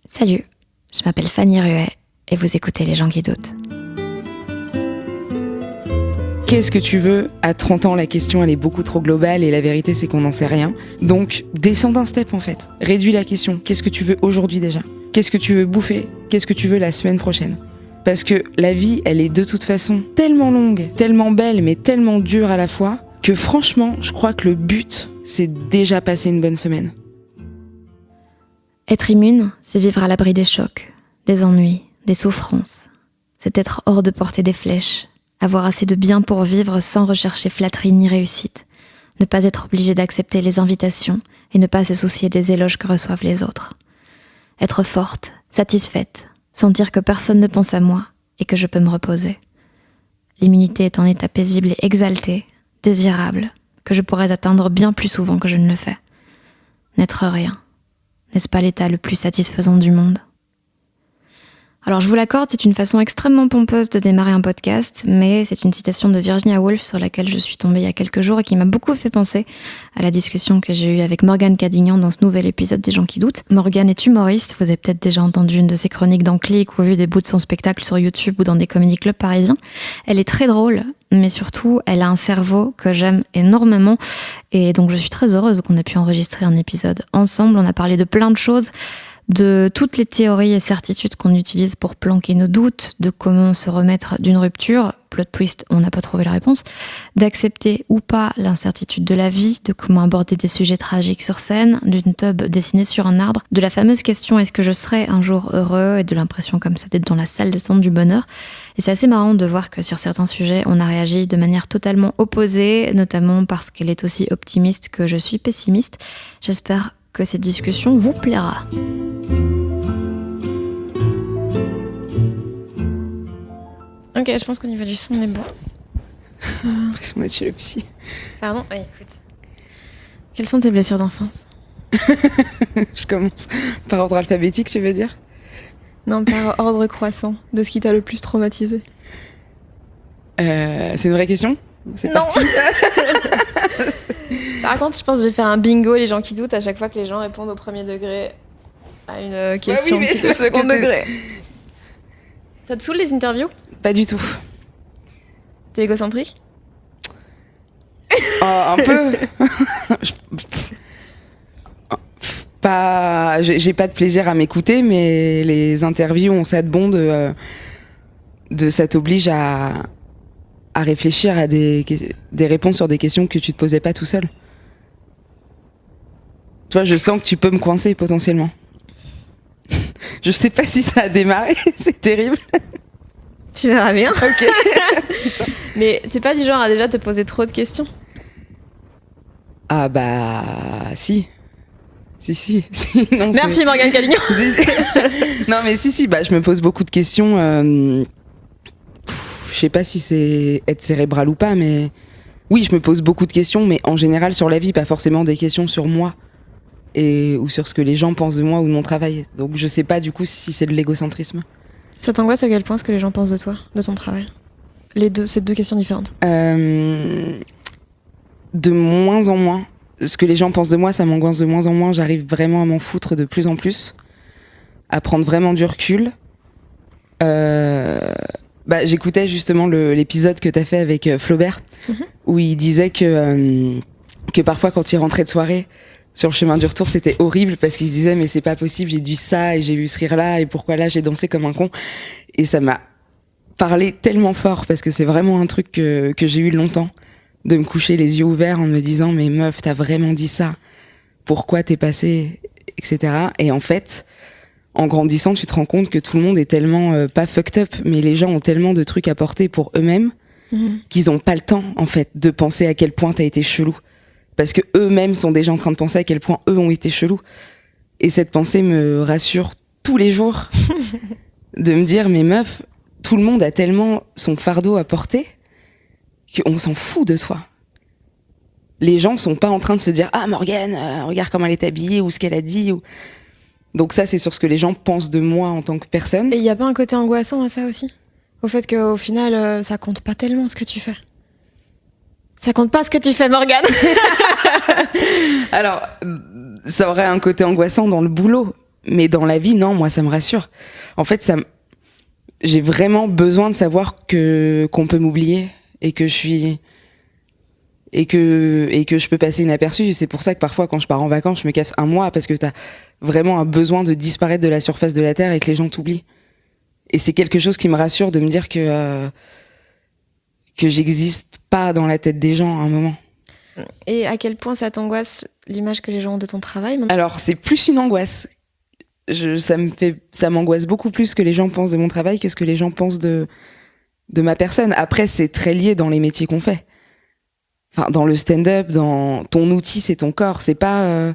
Salut, je m'appelle Fanny Ruet et vous écoutez Les gens qui doutent. Qu'est-ce que tu veux ? À 30 ans, la question, elle est beaucoup trop globale et la vérité, c'est qu'on n'en sait rien. Donc, descends d'un step, en fait. Réduis la question. Qu'est-ce que tu veux aujourd'hui déjà ? Qu'est-ce que tu veux bouffer ? Qu'est-ce que tu veux la semaine prochaine ? Parce que la vie, elle est de toute façon tellement longue, tellement belle, mais tellement dure à la fois, que franchement, je crois que le but, c'est déjà passer une bonne semaine. Être immune, c'est vivre à l'abri des chocs, des ennuis, des souffrances. C'est être hors de portée des flèches, avoir assez de bien pour vivre sans rechercher flatterie ni réussite, ne pas être obligé d'accepter les invitations et ne pas se soucier des éloges que reçoivent les autres. Être forte, satisfaite, sentir que personne ne pense à moi et que je peux me reposer. L'immunité est un état paisible et exalté, désirable, que je pourrais atteindre bien plus souvent que je ne le fais. N'être rien. N'est-ce pas l'état le plus satisfaisant du monde ? Alors je vous l'accorde, c'est une façon extrêmement pompeuse de démarrer un podcast, mais c'est une citation de Virginia Woolf sur laquelle je suis tombée il y a quelques jours et qui m'a beaucoup fait penser à la discussion que j'ai eue avec Morgane Cadignan dans ce nouvel épisode des gens qui doutent. Morgane est humoriste, vous avez peut-être déjà entendu une de ses chroniques dans Click ou vu des bouts de son spectacle sur YouTube ou dans des comedy clubs parisiens. Elle est très drôle, mais surtout elle a un cerveau que j'aime énormément et donc je suis très heureuse qu'on ait pu enregistrer un épisode ensemble. On a parlé de plein de choses, de toutes les théories et certitudes qu'on utilise pour planquer nos doutes, de comment se remettre d'une rupture, plot twist, on n'a pas trouvé la réponse, d'accepter ou pas l'incertitude de la vie, de comment aborder des sujets tragiques sur scène, d'une teub dessinée sur un arbre, de la fameuse question est-ce que je serai un jour heureux et de l'impression comme ça d'être dans la salle d'attente du bonheur. Et c'est assez marrant de voir que sur certains sujets, on a réagi de manière totalement opposée, notamment parce qu'elle est aussi optimiste que je suis pessimiste. J'espère que cette discussion vous plaira. Ok, je pense qu'au niveau du son, on est bon. L'impression d'être chez le psy. Pardon ? Ah, écoute. Quelles sont tes blessures d'enfance ? Je commence par ordre alphabétique, tu veux dire ? Non, par ordre croissant, de ce qui t'a le plus traumatisé. C'est une vraie question ? C'est non. Parti. Par contre, je pense que je vais faire un bingo, les gens qui doutent, à chaque fois que les gens répondent au premier degré à une question qui est au second degré. Ça te saoule les interviews ? Pas du tout. T'es égocentrique ? Un peu. Pas. J'ai pas de plaisir à m'écouter, mais les interviews ont ça de bon de ça t'oblige à réfléchir à des réponses sur des questions que tu te posais pas tout seul. Tu vois, je sens que tu peux me coincer potentiellement. Je sais pas si ça a démarré, c'est terrible. Tu verras bien. Ok. Mais t'es pas du genre à déjà te poser trop de questions ? Ah bah si. Si. Non, merci Morgane Cadignan. Non mais si, bah je me pose beaucoup de questions. Je sais pas si c'est être cérébral ou pas, mais oui, je me pose beaucoup de questions, mais en général sur la vie, pas forcément des questions sur moi ou sur ce que les gens pensent de moi ou de mon travail. Donc je sais pas du coup si c'est de l'égocentrisme. Ça t'angoisse à quel point ce que les gens pensent de toi, de ton travail ? C'est deux questions différentes. De moins en moins. Ce que les gens pensent de moi, ça m'angoisse de moins en moins. J'arrive vraiment à m'en foutre de plus en plus, à prendre vraiment du recul. J'écoutais justement l'épisode que t'as fait avec Flaubert, où il disait que parfois quand il rentrait de soirée, sur le chemin du retour, c'était horrible parce qu'il se disait mais c'est pas possible, j'ai dû ça et j'ai eu ce rire là et pourquoi là j'ai dansé comme un con. Et ça m'a parlé tellement fort parce que c'est vraiment un truc que j'ai eu longtemps, de me coucher les yeux ouverts en me disant mais meuf, t'as vraiment dit ça, pourquoi t'es passé, etc. Et en fait, en grandissant, tu te rends compte que tout le monde est tellement pas fucked up, mais les gens ont tellement de trucs à porter pour eux-mêmes qu'ils ont pas le temps en fait de penser à quel point t'as été chelou, parce que eux-mêmes sont déjà en train de penser à quel point eux ont été chelous. Et cette pensée me rassure tous les jours de me dire mais meuf, tout le monde a tellement son fardeau à porter qu'on s'en fout de toi. Les gens sont pas en train de se dire ah Morgane, regarde comment elle est habillée ou ce qu'elle a dit ou... Donc ça, c'est sur ce que les gens pensent de moi en tant que personne. Et il y a pas un côté angoissant à ça aussi ? Au fait qu'au final, ça compte pas tellement ce que tu fais. Ça compte pas ce que tu fais, Morgane. Alors, ça aurait un côté angoissant dans le boulot, Mais dans la vie, non, moi, ça me rassure. En fait, j'ai vraiment besoin de savoir qu'on peut m'oublier et que je peux passer inaperçu. C'est pour ça que parfois, quand je pars en vacances, je me casse un mois parce que t'as vraiment un besoin de disparaître de la surface de la Terre et que les gens t'oublient. Et c'est quelque chose qui me rassure de me dire que j'existe pas dans la tête des gens à un moment. Et à quel point ça t'angoisse l'image que les gens ont de ton travail maintenant ? Alors, c'est plus une angoisse. Ça m'angoisse beaucoup plus que les gens pensent de mon travail que ce que les gens pensent de ma personne. Après, c'est très lié dans les métiers qu'on fait. Enfin, dans le stand-up, dans ton outil, c'est ton corps. C'est pas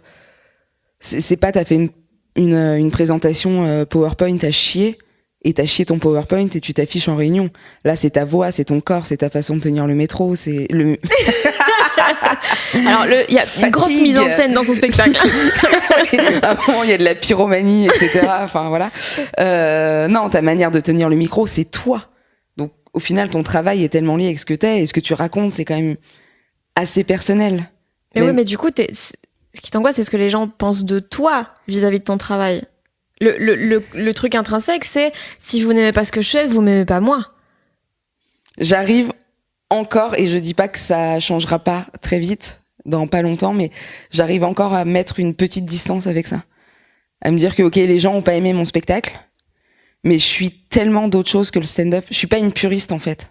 t'as fait une présentation PowerPoint à chier et t'as chié ton PowerPoint et tu t'affiches en réunion. Là, c'est ta voix, c'est ton corps, c'est ta façon de tenir le métro, c'est le... Alors, il y a une grosse mise en scène dans son spectacle. À un moment, il y a de la pyromanie, etc. Enfin, voilà. Non, ta manière de tenir le micro, c'est toi. Donc, au final, ton travail est tellement lié avec ce que t'es et ce que tu racontes, c'est quand même assez personnel. Mais oui, mais du coup, ce qui t'angoisse, c'est ce que les gens pensent de toi vis-à-vis de ton travail. Le truc intrinsèque, c'est si vous n'aimez pas ce que je fais, vous m'aimez pas moi. J'arrive encore, et je dis pas que ça changera pas très vite, dans pas longtemps, mais j'arrive encore à mettre une petite distance avec ça. À me dire que, ok, les gens ont pas aimé mon spectacle, mais je suis tellement d'autres choses que le stand-up. Je suis pas une puriste, en fait.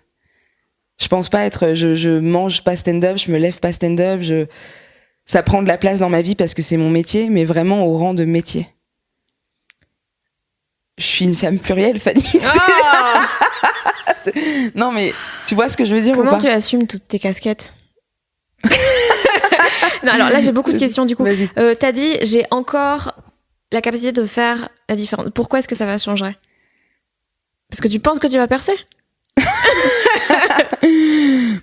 Je pense pas être, je mange pas stand-up, je me lève pas stand-up, ça prend de la place dans ma vie parce que c'est mon métier, mais vraiment au rang de métier. Je suis une femme plurielle, Fanny. Ah non, mais tu vois ce que je veux dire ou pas ? Comment tu assumes toutes tes casquettes ? Non, alors là, j'ai beaucoup de questions du coup. Vas-y. T'as dit, j'ai encore la capacité de faire la différence. Pourquoi est-ce que ça va changer ? Parce que tu penses que tu vas percer ?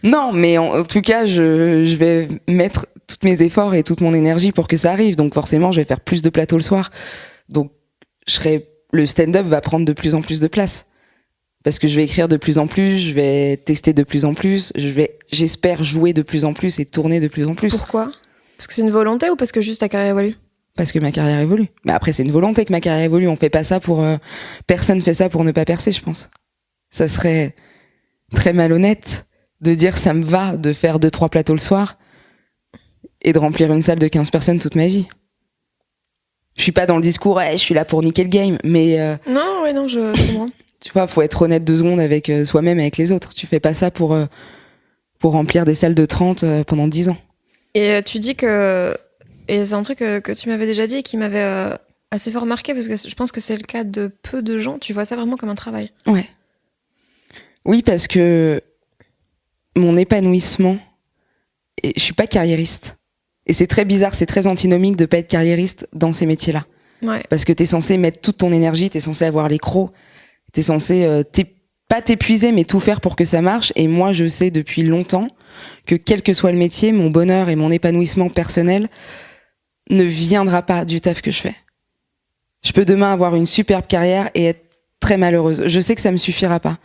Non, mais en tout cas, je vais mettre tous mes efforts et toute mon énergie pour que ça arrive. Donc forcément, je vais faire plus de plateaux le soir. Donc le stand-up va prendre de plus en plus de place. Parce que je vais écrire de plus en plus, je vais tester de plus en plus, j'espère jouer de plus en plus et tourner de plus en plus. Pourquoi ? Parce que c'est une volonté ou parce que juste ta carrière évolue ? Parce que ma carrière évolue. Mais après, c'est une volonté que ma carrière évolue. On fait pas ça pour... personne fait ça pour ne pas percer, je pense. Ça serait très malhonnête de dire ça me va de faire 2-3 plateaux le soir et de remplir une salle de 15 personnes toute ma vie. Je suis pas dans le discours, je suis là pour niquer le game, mais... Non, je comprends. Tu vois, faut être honnête 2 secondes avec soi-même et avec les autres. Tu fais pas ça pour remplir des salles de 30 pendant 10 ans. Et tu dis que... Et c'est un truc que tu m'avais déjà dit et qui m'avait assez fort marqué parce que je pense que c'est le cas de peu de gens. Tu vois ça vraiment comme un travail. Ouais. Oui, parce que mon épanouissement... Et je suis pas carriériste. Et c'est très bizarre, c'est très antinomique de pas être carriériste dans ces métiers-là. Ouais. Parce que t'es censé mettre toute ton énergie, t'es censé avoir les crocs, t'es censé pas t'épuiser, mais tout faire pour que ça marche. Et moi, je sais depuis longtemps que quel que soit le métier, mon bonheur et mon épanouissement personnel ne viendra pas du taf que je fais. Je peux demain avoir une superbe carrière et être très malheureuse. Je sais que ça me suffira pas.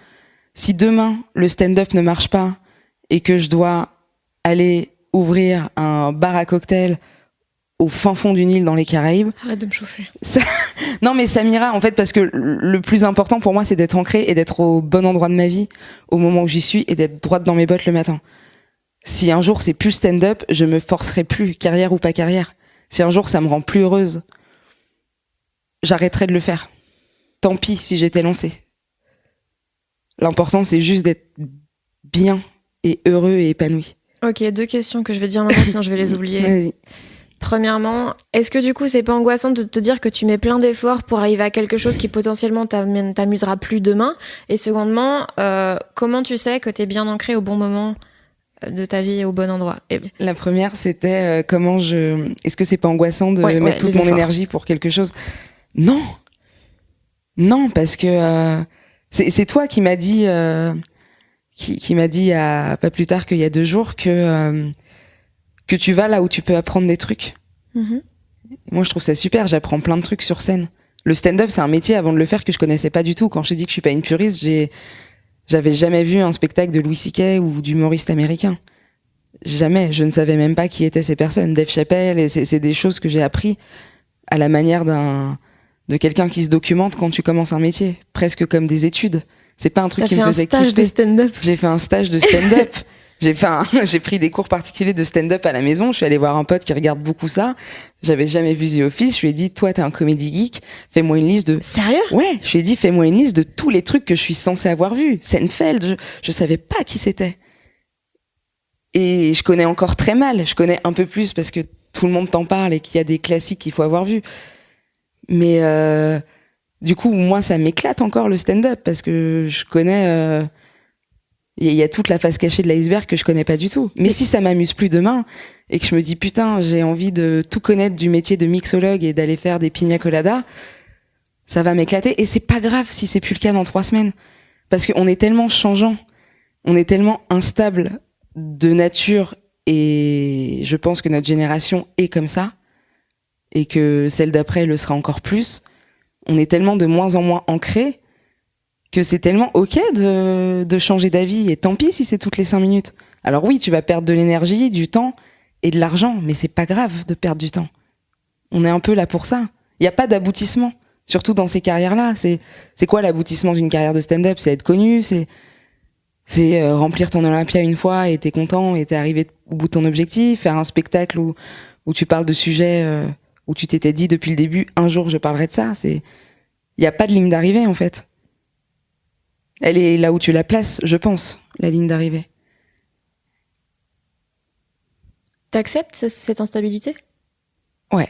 Si demain, le stand-up ne marche pas et que je dois aller ouvrir un bar à cocktail au fin fond d'une île dans les Caraïbes. Arrête de me chauffer. Non, mais ça m'ira, en fait, parce que le plus important pour moi, c'est d'être ancrée et d'être au bon endroit de ma vie au moment où j'y suis et d'être droite dans mes bottes le matin. Si un jour c'est plus stand-up, je me forcerai plus, carrière ou pas carrière. Si un jour ça me rend plus heureuse, j'arrêterai de le faire. Tant pis si j'étais lancée. L'important, c'est juste d'être bien et heureux et épanoui. Ok, 2 questions que je vais dire maintenant, sinon je vais les oublier. Vas-y. Premièrement, est-ce que du coup c'est pas angoissant de te dire que tu mets plein d'efforts pour arriver à quelque chose qui potentiellement t'amusera plus demain ? Et secondement, comment tu sais que t'es bien ancré au bon moment de ta vie au bon endroit ? La première, c'était est-ce que c'est pas angoissant de mettre toute mon énergie pour quelque chose ? Non, parce que c'est toi qui m'as dit qui m'a dit pas plus tard qu'il y a 2 jours que tu vas là où tu peux apprendre des trucs. Mm-hmm. Moi, je trouve ça super. J'apprends plein de trucs sur scène. Le stand-up, c'est un métier avant de le faire que je connaissais pas du tout. Quand je te dis que je suis pas une puriste, j'avais jamais vu un spectacle de Louis C.K. ou d'humoriste américain. Jamais. Je ne savais même pas qui étaient ces personnes. Dave Chappelle, et c'est des choses que j'ai appris à la manière d'un de quelqu'un qui se documente quand tu commences un métier, presque comme des études. C'est pas un truc qui me faisait kiffer. T'as fait un stage de stand-up. J'ai fait un stage de stand-up. J'ai pris des cours particuliers de stand-up à la maison. Je suis allée voir un pote qui regarde beaucoup ça. J'avais jamais vu The Office. Je lui ai dit, toi, t'es un comédie geek. Fais-moi une liste de... Sérieux? Ouais. Je lui ai dit, fais-moi une liste de tous les trucs que je suis censée avoir vus. Seinfeld, je savais pas qui c'était. Et je connais encore très mal. Je connais un peu plus parce que tout le monde t'en parle et qu'il y a des classiques qu'il faut avoir vus. Mais du coup, moi, ça m'éclate encore le stand-up parce que je connais... Il y a toute la face cachée de l'iceberg que je connais pas du tout. Mais si ça m'amuse plus demain et que je me dis putain, j'ai envie de tout connaître du métier de mixologue et d'aller faire des piña coladas, ça va m'éclater. Et c'est pas grave si c'est plus le cas dans 3 semaines. Parce qu'on est tellement changeant, on est tellement instable de nature et je pense que notre génération est comme ça et que celle d'après le sera encore plus. On est tellement de moins en moins ancrés que c'est tellement ok de changer d'avis et tant pis si c'est toutes les 5 minutes. Alors oui, tu vas perdre de l'énergie, du temps et de l'argent, mais c'est pas grave de perdre du temps. On est un peu là pour ça. Il y a pas d'aboutissement, surtout dans ces carrières-là. C'est quoi l'aboutissement d'une carrière de stand-up? C'est être connu, c'est remplir ton Olympia une fois et t'es content et t'es arrivé au bout de ton objectif, faire un spectacle où tu parles de sujets où tu t'étais dit depuis le début, un jour je parlerai de ça. Il y a pas de ligne d'arrivée en fait. Elle est là où tu la places, je pense, la ligne d'arrivée. T'acceptes cette instabilité? Ouais.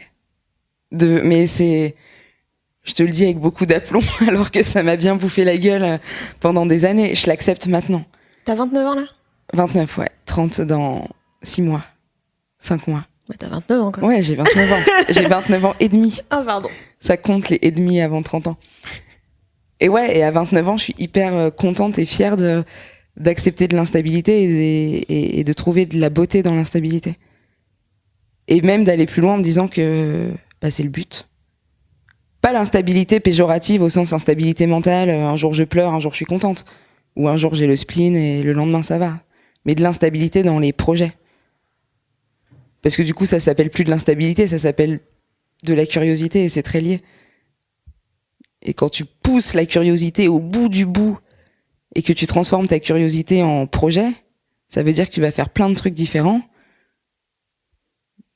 Mais je te le dis avec beaucoup d'aplomb, alors que ça m'a bien bouffé la gueule pendant des années. Je l'accepte maintenant. T'as 29 ans là? 29, ouais. 30 dans 6 mois. 5 mois. Ouais, t'as 29 ans quoi. Ouais, j'ai 29 ans. J'ai 29 ans et demi. Ah pardon. Ça compte les et demi avant 30 ans. Et ouais, et à 29 ans, je suis hyper contente et fière d'accepter de l'instabilité et de trouver de la beauté dans l'instabilité. Et même d'aller plus loin en me disant que c'est le but. Pas l'instabilité péjorative au sens instabilité mentale, un jour je pleure, un jour je suis contente. Ou un jour j'ai le spleen et le lendemain ça va. Mais de l'instabilité dans les projets. Parce que du coup, ça s'appelle plus de l'instabilité, ça s'appelle de la curiosité et c'est très lié. Et quand tu pousses la curiosité au bout du bout et que tu transformes ta curiosité en projet, ça veut dire que tu vas faire plein de trucs différents.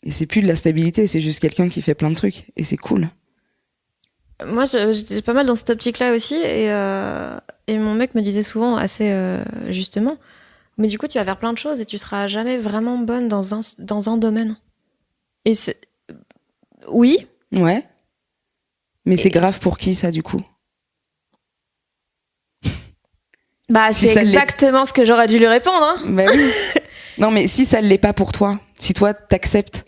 Et c'est plus de la stabilité, c'est juste quelqu'un qui fait plein de trucs. Et c'est cool. Moi, j'étais pas mal dans cette optique-là aussi. Et mon mec me disait souvent, assez justement, mais du coup, tu vas faire plein de choses et tu seras jamais vraiment bonne dans un domaine. Et oui. Ouais. Mais c'est grave pour qui, ça, du coup? Bah, si c'est exactement ce que j'aurais dû lui répondre, hein. Bah oui. Non, mais si ça ne l'est pas pour toi, si toi, t'acceptes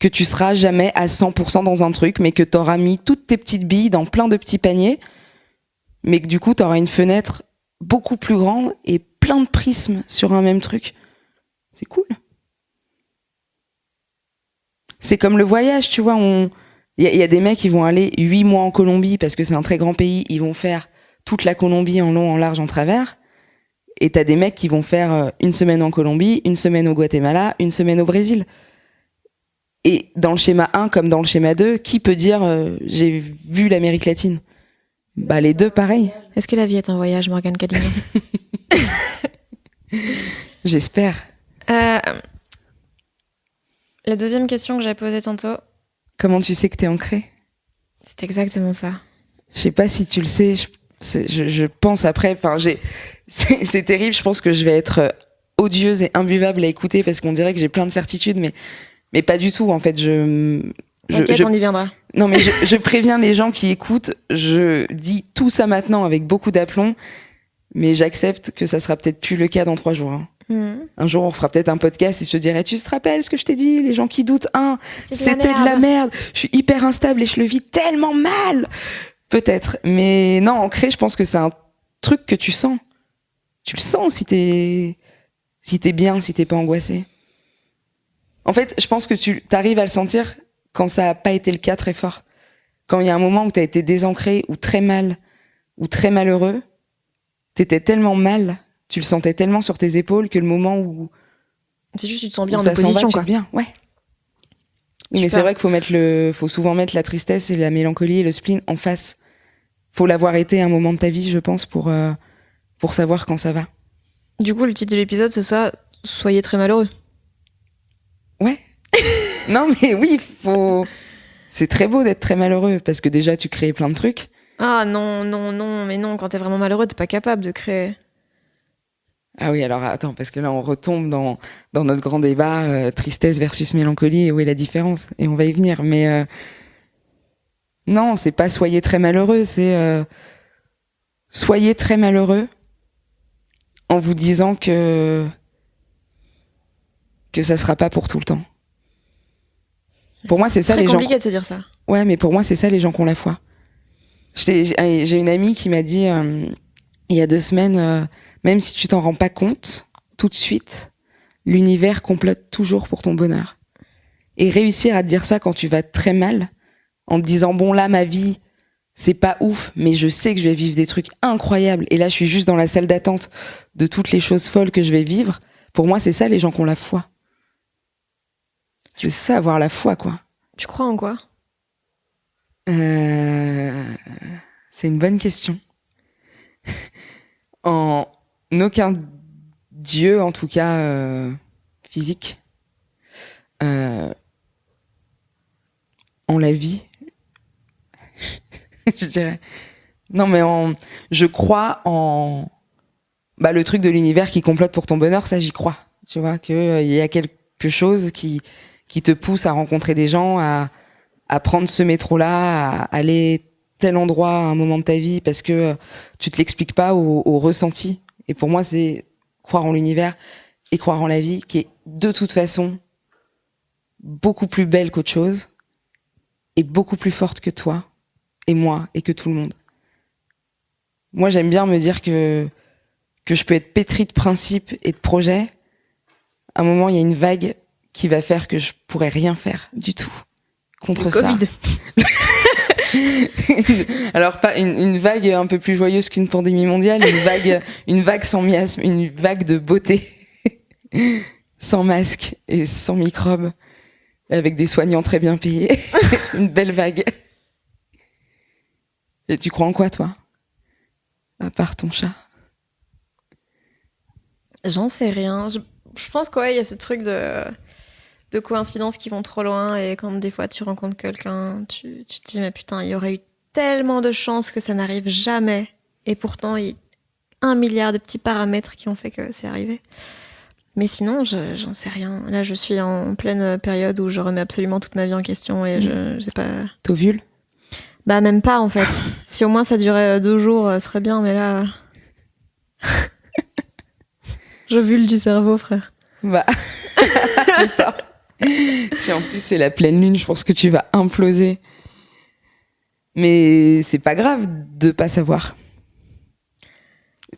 que tu seras jamais à 100% dans un truc, mais que t'auras mis toutes tes petites billes dans plein de petits paniers, mais que du coup, t'auras une fenêtre beaucoup plus grande et plein de prismes sur un même truc, c'est cool. C'est comme le voyage, tu vois, il y a des mecs qui vont aller 8 mois en Colombie parce que c'est un très grand pays, ils vont faire toute la Colombie en long, en large, en travers. Et t'as des mecs qui vont faire 1 semaine en Colombie, 1 semaine au Guatemala, 1 semaine au Brésil. Et dans le schéma 1 comme dans le schéma 2, qui peut dire j'ai vu l'Amérique latine? Bah les deux pareil. Est-ce que la vie est un voyage, Morgane Cadino? J'espère. La deuxième question que j'avais posée tantôt. Comment tu sais que t'es ancrée? C'est exactement ça. Je sais pas si tu le sais, je pense après, c'est terrible, je pense que je vais être odieuse et imbuvable à écouter parce qu'on dirait que j'ai plein de certitudes, mais pas du tout, en fait. T'inquiète, on y viendra. Non, mais je préviens les gens qui écoutent, je dis tout ça maintenant avec beaucoup d'aplomb, mais j'accepte que ça sera peut-être plus le cas dans 3 jours. Hein. Un jour, on fera peut-être un podcast et je te dirai, tu te rappelles ce que je t'ai dit? Les gens qui doutent, c'était de la merde. Je suis hyper instable et je le vis tellement mal. Peut-être. Mais non, ancré, je pense que c'est un truc que tu sens. Tu le sens si t'es bien, si t'es pas angoissé. En fait, je pense que tu t'arrives à le sentir quand ça a pas été le cas très fort. Quand il y a un moment où t'as été désancré, ou très mal, ou très malheureux, t'étais tellement mal, tu le sentais tellement sur tes épaules que le moment où... C'est juste, tu te sens bien en ça opposition, s'en va, quoi. tu te bien, ouais. Oui, mais c'est vrai faut souvent mettre la tristesse et la mélancolie et le spleen en face. Faut l'avoir été un moment de ta vie, je pense, pour savoir quand ça va. Du coup, le titre de l'épisode, c'est ça, soyez très malheureux. Ouais. Non, mais oui, c'est très beau d'être très malheureux parce que déjà, tu crées plein de trucs. Ah non, mais non, quand t'es vraiment malheureux, t'es pas capable de créer. Ah oui, alors attends, parce que là, on retombe dans notre grand débat, tristesse versus mélancolie, et où est la différence? Et on va y venir. Mais non, c'est pas soyez très malheureux, c'est soyez très malheureux en vous disant que ça sera pas pour tout le temps. Pour moi, c'est ça les gens. C'est compliqué de se dire ça. Ouais, mais pour moi, c'est ça les gens qui ont la foi. J'ai une amie qui m'a dit il y a 2 semaines, même si tu t'en rends pas compte, tout de suite, l'univers complote toujours pour ton bonheur. Et réussir à te dire ça quand tu vas très mal, en te disant bon là ma vie c'est pas ouf, mais je sais que je vais vivre des trucs incroyables, et là je suis juste dans la salle d'attente de toutes les choses folles que je vais vivre. Pour moi, c'est ça les gens qui ont la foi. C'est ça, avoir la foi, quoi. Tu crois en quoi? C'est une bonne question. En aucun dieu, en tout cas physique. En la vie, je dirais. Non, mais je crois en le truc de l'univers qui complote pour ton bonheur, ça j'y crois. Tu vois, qu'il y a quelque chose qui te pousse à rencontrer des gens, à prendre ce métro-là, à aller tel endroit à un moment de ta vie parce que tu te l'expliques pas au ressenti. Et pour moi, c'est croire en l'univers et croire en la vie qui est de toute façon beaucoup plus belle qu'autre chose et beaucoup plus forte que toi et moi et que tout le monde. Moi, j'aime bien me dire que je peux être pétrie de principes et de projets. À un moment, il y a une vague qui va faire que je pourrais rien faire du tout contre ça. Covid. Alors pas une vague un peu plus joyeuse qu'une pandémie mondiale, une vague sans miasme, une vague de beauté, sans masque et sans microbes, avec des soignants très bien payés, une belle vague. Et tu crois en quoi, toi? À part ton chat? J'en sais rien. Je pense qu'il y a ce truc de coïncidences qui vont trop loin, et quand des fois tu rencontres quelqu'un, tu te dis mais putain, il y aurait eu tellement de chances que ça n'arrive jamais, et pourtant il y a 1 milliard de petits paramètres qui ont fait que c'est arrivé. Mais sinon, j'en sais rien. Là, je suis en pleine période où je remets absolument toute ma vie en question, et je sais pas. T'ovules? Bah même pas en fait. Si au moins ça durait 2 jours, ce serait bien, mais là... J'ovule du cerveau, frère. Bah, si en plus c'est la pleine lune, je pense que tu vas imploser. Mais c'est pas grave de pas savoir.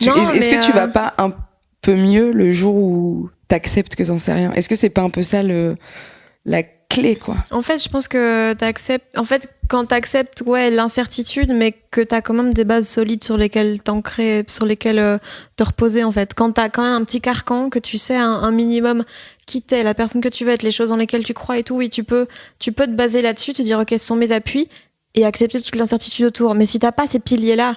Est-ce que tu vas pas un peu mieux le jour où t'acceptes que t'en sais rien? Est-ce que c'est pas un peu ça la clé, quoi? En fait, je pense que t'acceptes. En fait, quand t'acceptes, l'incertitude, mais que t'as quand même des bases solides sur lesquelles t'ancrer, sur lesquelles te reposer, en fait. Quand t'as quand même un petit carcan, que tu sais un minimum qui t'es, la personne que tu veux être, les choses dans lesquelles tu crois et tout, oui, tu peux te baser là-dessus, te dire, ok, ce sont mes appuis, et accepter toute l'incertitude autour. Mais si t'as pas ces piliers-là,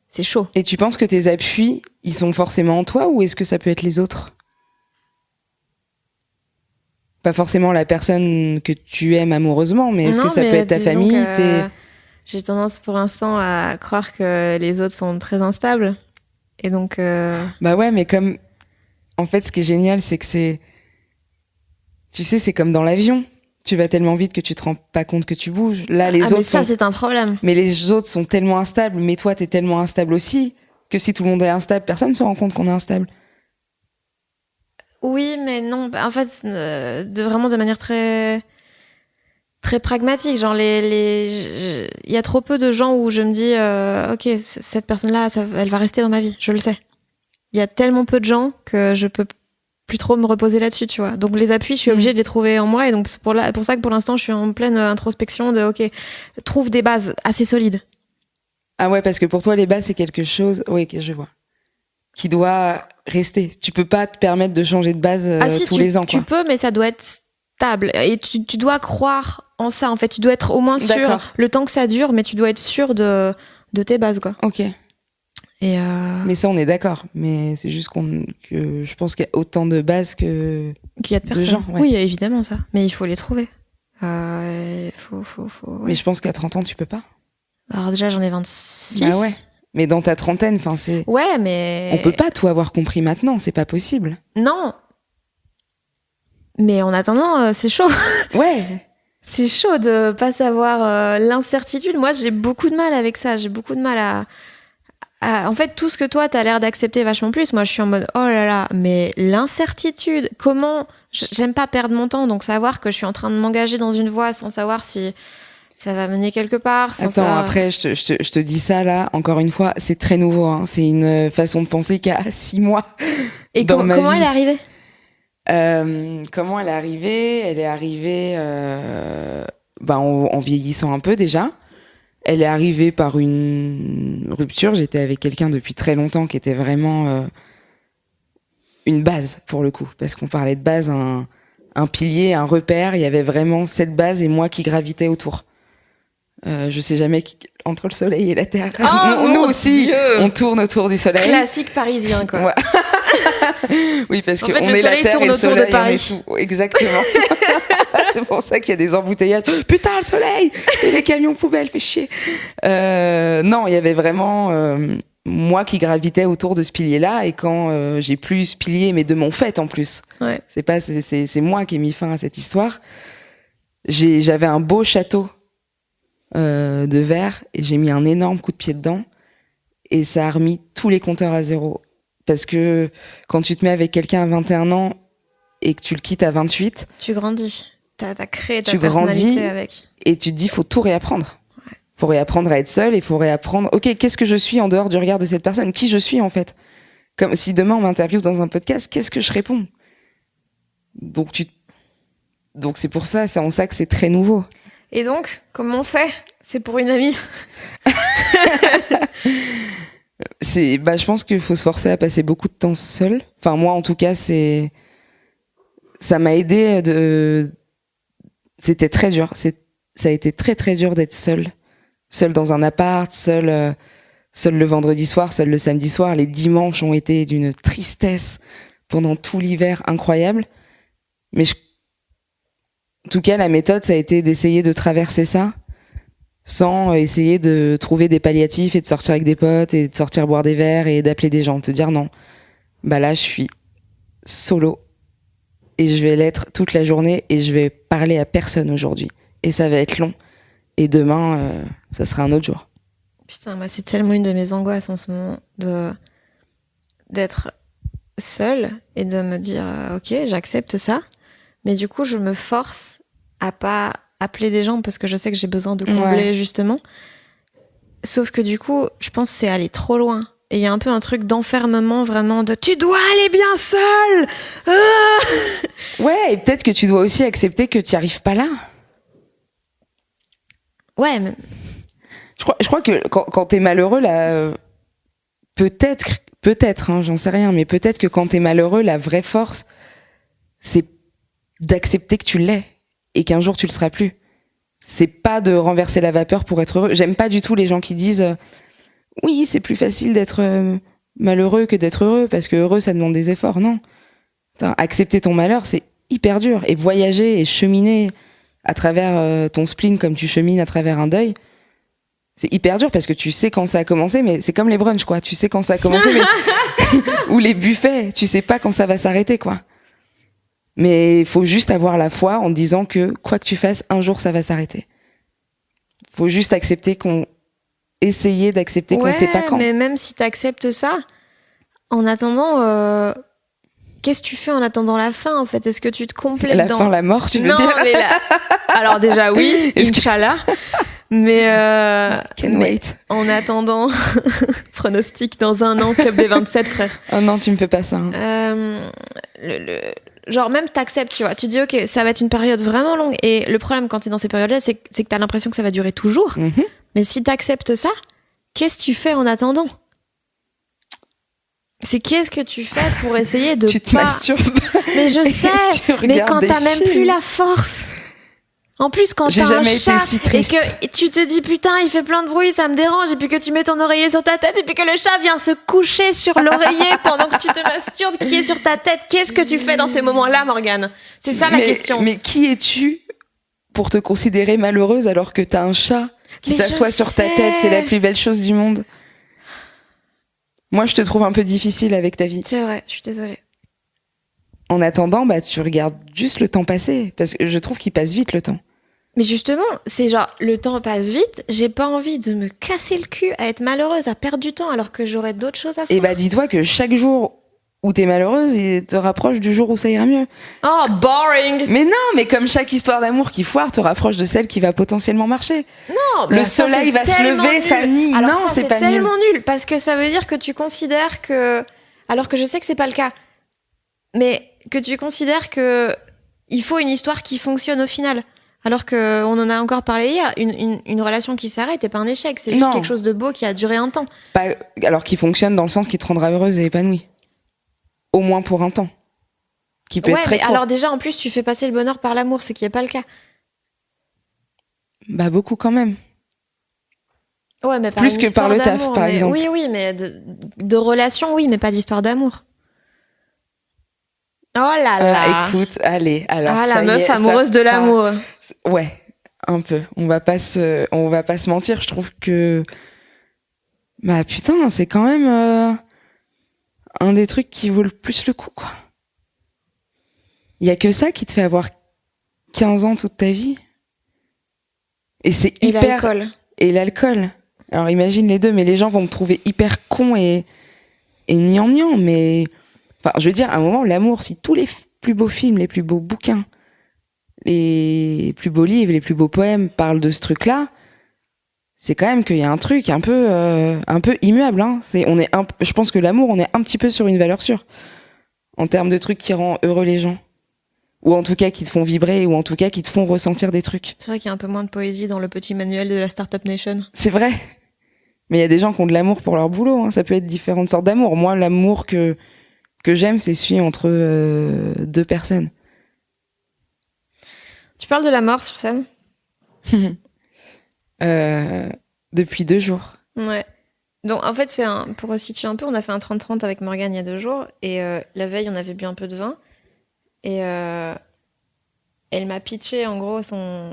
c'est chaud. Et tu penses que tes appuis, ils sont forcément en toi, ou est-ce que ça peut être les autres? Pas forcément la personne que tu aimes amoureusement, mais est-ce que ça peut être ta famille? J'ai tendance pour l'instant à croire que les autres sont très instables. Et donc... Bah ouais, mais comme... En fait, ce qui est génial, c'est que tu sais, c'est comme dans l'avion. Tu vas tellement vite que tu te rends pas compte que tu bouges. Là, les autres mais ça, c'est un problème. Mais les autres sont tellement instables, mais toi, t'es tellement instable aussi, que si tout le monde est instable, personne ne se rend compte qu'on est instable. Oui, mais non. En fait, vraiment de manière très, très pragmatique. Genre, il y a trop peu de gens où je me dis, ok, cette personne-là, elle va rester dans ma vie. Je le sais. Il y a tellement peu de gens que je peux plus trop me reposer là-dessus, tu vois. Donc, les appuis, je suis obligée de les trouver en moi. Et donc, c'est pour ça que pour l'instant, je suis en pleine introspection de, ok, trouve des bases assez solides. Ah ouais, parce que pour toi, les bases, c'est quelque chose... Oui, ok, je vois. Qui doit rester. Tu peux pas te permettre de changer de base tous les ans, quoi. Tu peux, mais ça doit être stable. Et tu dois croire en ça, en fait. Tu dois être au moins sûr, D'accord. le temps que ça dure, mais tu dois être sûr de tes bases, quoi. Ok. Et Mais ça, on est d'accord. Mais c'est juste que je pense qu'il y a autant de bases que qu'il y a de personnes. gens. Ouais. Oui, évidemment, ça. Mais il faut les trouver. Faut, ouais. Mais je pense qu'à 30 ans, tu peux pas. Alors déjà, j'en ai 26. Bah ouais. Mais dans ta trentaine, enfin, c'est. Ouais, mais. On peut pas tout avoir compris maintenant, c'est pas possible. Non. Mais en attendant, c'est chaud. Ouais. C'est chaud de pas savoir l'incertitude. Moi, j'ai beaucoup de mal avec ça. J'ai beaucoup de mal à... En fait, tout ce que toi, t'as l'air d'accepter vachement plus. Moi, je suis en mode, oh là là, mais l'incertitude, comment... J'aime pas perdre mon temps, donc savoir que je suis en train de m'engager dans une voie sans savoir si ça va mener quelque part. Attends, après, je te dis ça, là, encore une fois, c'est très nouveau. Hein. C'est une façon de penser qu'il y a 6 mois. Et dans ma comment vie. elle est arrivée ? Comment elle est arrivée ? Elle est arrivée en vieillissant un peu déjà. Elle est arrivée par une rupture. J'étais avec quelqu'un depuis très longtemps qui était vraiment une base pour le coup, parce qu'on parlait de base, un pilier, un repère. Il y avait vraiment cette base et moi qui gravitais autour. Je sais jamais entre le soleil et la terre. Oh, nous aussi, Dieu. on tourne autour du soleil. Classique parisien, quoi. Ouais. Oui, parce En qu'on fait, le est la soleil terre tourne et le autour de soleil, on Paris. est tout. Exactement. C'est pour ça qu'il y a des embouteillages. Putain, le soleil et les camions poubelles, fait chier. Non, il y avait vraiment moi qui gravitais autour de ce pilier-là, et quand j'ai plus ce pilier, mais de mon fait en plus. Ouais. C'est moi qui ai mis fin à cette histoire. J'avais un beau château de verre et j'ai mis un énorme coup de pied dedans, et ça a remis tous les compteurs à zéro. Parce que quand tu te mets avec quelqu'un à 21 ans et que tu le quittes à 28, Tu grandis. T'as créé ta tu personnalité grandis avec. et tu te dis faut tout réapprendre. Faut réapprendre à être seul, et faut réapprendre. Ok, qu'est-ce que je suis en dehors du regard de cette personne ? Qui je suis en fait ? Comme si demain on m'interviewe dans un podcast, qu'est-ce que je réponds ? Donc c'est pour ça, c'est en ça que c'est très nouveau. Et donc, comment on fait ? C'est pour une amie. Je pense qu'il faut se forcer à passer beaucoup de temps seul. Enfin, moi, en tout cas, ça m'a aidé c'était très dur. Ça a été très, très dur d'être seul. Seul dans un appart, seul le vendredi soir, seul le samedi soir. Les dimanches ont été d'une tristesse pendant tout l'hiver incroyable. Mais en tout cas, la méthode, ça a été d'essayer de traverser ça sans essayer de trouver des palliatifs et de sortir avec des potes et de sortir boire des verres et d'appeler des gens. Te dire non, là, je suis solo et je vais l'être toute la journée et je vais parler à personne aujourd'hui. Et ça va être long. Et demain, ça sera un autre jour. Putain, moi, c'est tellement une de mes angoisses en ce moment d'être seule et de me dire ok, j'accepte ça, mais du coup, je me force à pas appeler des gens parce que je sais que j'ai besoin de combler justement. Sauf que du coup, je pense que c'est aller trop loin. Et il y a un peu un truc d'enfermement vraiment de tu dois aller bien seul. Ouais, et peut-être que tu dois aussi accepter que tu n'y arrives pas là. Ouais, mais... Je crois que quand t'es malheureux, là, peut-être, hein, j'en sais rien, mais peut-être que quand t'es malheureux, la vraie force, c'est d'accepter que tu l'es et qu'un jour tu le seras plus. C'est pas de renverser la vapeur pour être heureux. J'aime pas du tout les gens qui disent oui, c'est plus facile d'être malheureux que d'être heureux, parce que heureux, ça demande des efforts. Non. Accepter ton malheur, c'est hyper dur. Et voyager et cheminer à travers ton spleen comme tu chemines à travers un deuil, c'est hyper dur parce que tu sais quand ça a commencé, mais c'est comme les brunchs, quoi. Tu sais quand ça a commencé, mais... ou les buffets, tu sais pas quand ça va s'arrêter, quoi. Mais il faut juste avoir la foi en te disant que quoi que tu fasses, un jour ça va s'arrêter. Faut juste accepter essayer d'accepter qu'on sait pas quand. Mais même si t'acceptes ça, en attendant, qu'est-ce que tu fais en attendant la fin, en fait ? Est-ce que tu te complètes la fin, la mort, tu veux dire ? Mais alors déjà oui, Inch'Allah. Mais Can wait. En attendant, pronostic dans 1 an, club des 27, frère. Oh non, tu me fais pas ça. Hein. Genre même t'acceptes, tu vois. Tu dis ok, ça va être une période vraiment longue. Et le problème quand t'es dans ces périodes-là, c'est que t'as l'impression que ça va durer toujours. Mm-hmm. Mais si t'acceptes ça, qu'est-ce que tu fais en attendant ? C'est qu'est-ce que tu fais pour essayer de tu te masturbes. Mais je sais, mais quand t'as même plus la force. En plus, quand J'ai t'as un jamais chat été si triste. et que tu te dis putain, il fait plein de bruit, ça me dérange, et puis que tu mets ton oreiller sur ta tête, et puis que le chat vient se coucher sur l'oreiller pendant que tu te masturbes, qui est sur ta tête, qu'est-ce que tu fais dans ces moments-là, Morgane? C'est ça la question. Mais qui es-tu pour te considérer malheureuse alors que t'as un chat qui Mais s'assoit je sur ta sais. tête? C'est la plus belle chose du monde. Moi, je te trouve un peu difficile avec ta vie. C'est vrai, je suis désolée. En attendant, bah, tu regardes juste le temps passer. Parce que je trouve qu'il passe vite, le temps. Mais justement, c'est genre, le temps passe vite, j'ai pas envie de me casser le cul à être malheureuse, à perdre du temps, alors que j'aurais d'autres choses à faire. Et bah, dis-toi que chaque jour où t'es malheureuse, il te rapproche du jour où ça ira mieux. Oh, boring! Mais non, mais comme chaque histoire d'amour qui foire te rapproche de celle qui va potentiellement marcher. Non, Le bah ça, soleil c'est va se tellement lever, nul. Fanny. Alors Non, ça, c'est pas nul. tellement nul, parce que ça veut dire que tu considères que, alors que je sais que c'est pas le cas, mais que tu considères que il faut une histoire qui fonctionne au final. Alors que on en a encore parlé hier, une relation qui s'arrête n'est pas un échec, c'est juste Non. quelque chose de beau qui a duré un temps. Pas- alors qu'il fonctionne dans le sens qui te rendra heureuse et épanouie. Au moins pour un temps. Qui peut Ouais, être très mais court. alors déjà en plus tu fais passer le bonheur par l'amour, ce qui est pas le cas. Bah, beaucoup quand même. Ouais, mais pas Plus une que histoire par le taf, d'amour, par mais- exemple. Oui, mais de relation, oui, mais pas d'histoire d'amour. Oh là là. Écoute, allez, alors. Ah, ça la y meuf est, ça- amoureuse de enfin, l'amour. Ouais, un peu. On va pas se mentir. Je trouve que, bah putain, c'est quand même un des trucs qui vaut le plus le coup, quoi. Il y a que ça qui te fait avoir 15 ans toute ta vie. Et c'est Et hyper. l'alcool. Et l'alcool. Alors imagine les deux, mais les gens vont me trouver hyper con et gnangnan, mais enfin, je veux dire, à un moment, l'amour, si tous les plus beaux films, les plus beaux bouquins, les plus beaux livres, les plus beaux poèmes parlent de ce truc-là, c'est quand même qu'il y a un truc un peu immuable. Hein. Je pense que l'amour, on est un petit peu sur une valeur sûre en termes de trucs qui rendent heureux les gens, ou en tout cas qui te font vibrer, ou en tout cas qui te font ressentir des trucs. C'est vrai qu'il y a un peu moins de poésie dans le petit manuel de la Startup Nation. C'est vrai. Mais il y a des gens qui ont de l'amour pour leur boulot. Hein. Ça peut être différentes sortes d'amour. Moi, l'amour que j'aime, c'est celui entre deux personnes. Tu parles de la mort sur scène? Depuis 2 jours. Ouais. Donc en fait, pour resituer un peu, on a fait un 30-30 avec Morgane il y a 2 jours, et la veille, on avait bu un peu de vin, et elle m'a pitché en gros son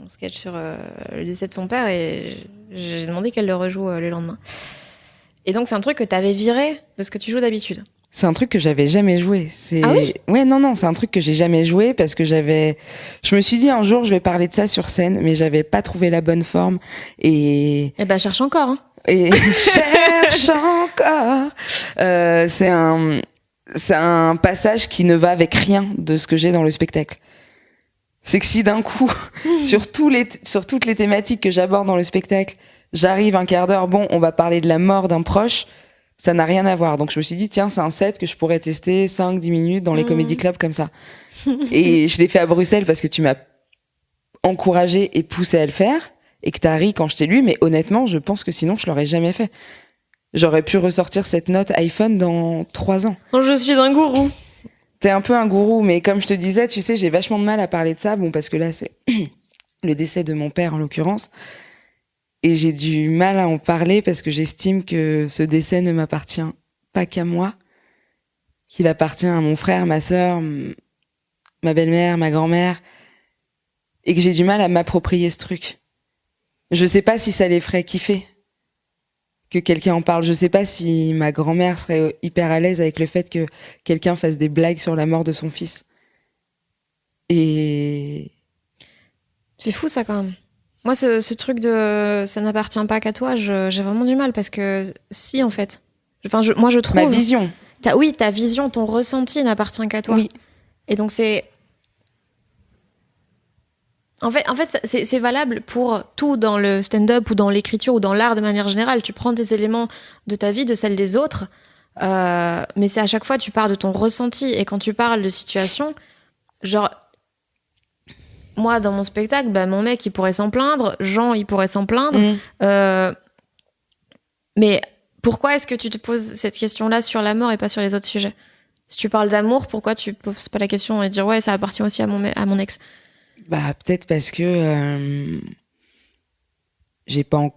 sketch sur le décès de son père, et j'ai demandé qu'elle le rejoue le lendemain. Et donc c'est un truc que t'avais viré de ce que tu joues d'habitude. C'est un truc que j'avais jamais joué. Ah oui ? Ouais, non, c'est un truc que j'ai jamais joué parce que je me suis dit un jour je vais parler de ça sur scène, mais j'avais pas trouvé la bonne forme et Eh cherche encore, hein. Et cherche encore. C'est un passage qui ne va avec rien de ce que j'ai dans le spectacle. C'est que si d'un coup, sur toutes les thématiques que j'aborde dans le spectacle, j'arrive un quart d'heure, bon, on va parler de la mort d'un proche, ça n'a rien à voir. Donc je me suis dit, tiens, c'est un set que je pourrais tester 5-10 minutes dans les comédie clubs comme ça. Et je l'ai fait à Bruxelles parce que tu m'as encouragé et poussé à le faire, et que t'as ri quand je t'ai lu, mais honnêtement, je pense que sinon, je l'aurais jamais fait. J'aurais pu ressortir cette note iPhone dans 3 ans. Je suis un gourou. T'es un peu un gourou, mais comme je te disais, tu sais, j'ai vachement de mal à parler de ça, bon, parce que là, c'est le décès de mon père, en l'occurrence, et j'ai du mal à en parler parce que j'estime que ce décès ne m'appartient pas qu'à moi, qu'il appartient à mon frère, ma sœur, ma belle-mère, ma grand-mère, et que j'ai du mal à m'approprier ce truc. Je sais pas si ça les ferait kiffer que quelqu'un en parle. Je sais pas si ma grand-mère serait hyper à l'aise avec le fait que quelqu'un fasse des blagues sur la mort de son fils. Et C'est fou ça quand même. Moi, ce truc de ça n'appartient pas qu'à toi, j'ai vraiment du mal parce que si en fait. Moi je trouve. ma vision. Ta vision, ton ressenti n'appartient qu'à toi. Oui. Et donc c'est. En fait, c'est valable pour tout dans le stand-up ou dans l'écriture ou dans l'art de manière générale. Tu prends des éléments de ta vie, de celle des autres, mais c'est à chaque fois tu pars de ton ressenti. Et quand tu parles de situation, genre, moi dans mon spectacle, mon mec il pourrait s'en plaindre, Jean il pourrait s'en plaindre, mais pourquoi est-ce que tu te poses cette question-là sur la mort et pas sur les autres sujets ? Si tu parles d'amour, pourquoi tu poses pas la question et dire ouais ça appartient aussi à mon ex ? Peut-être parce que j'ai pas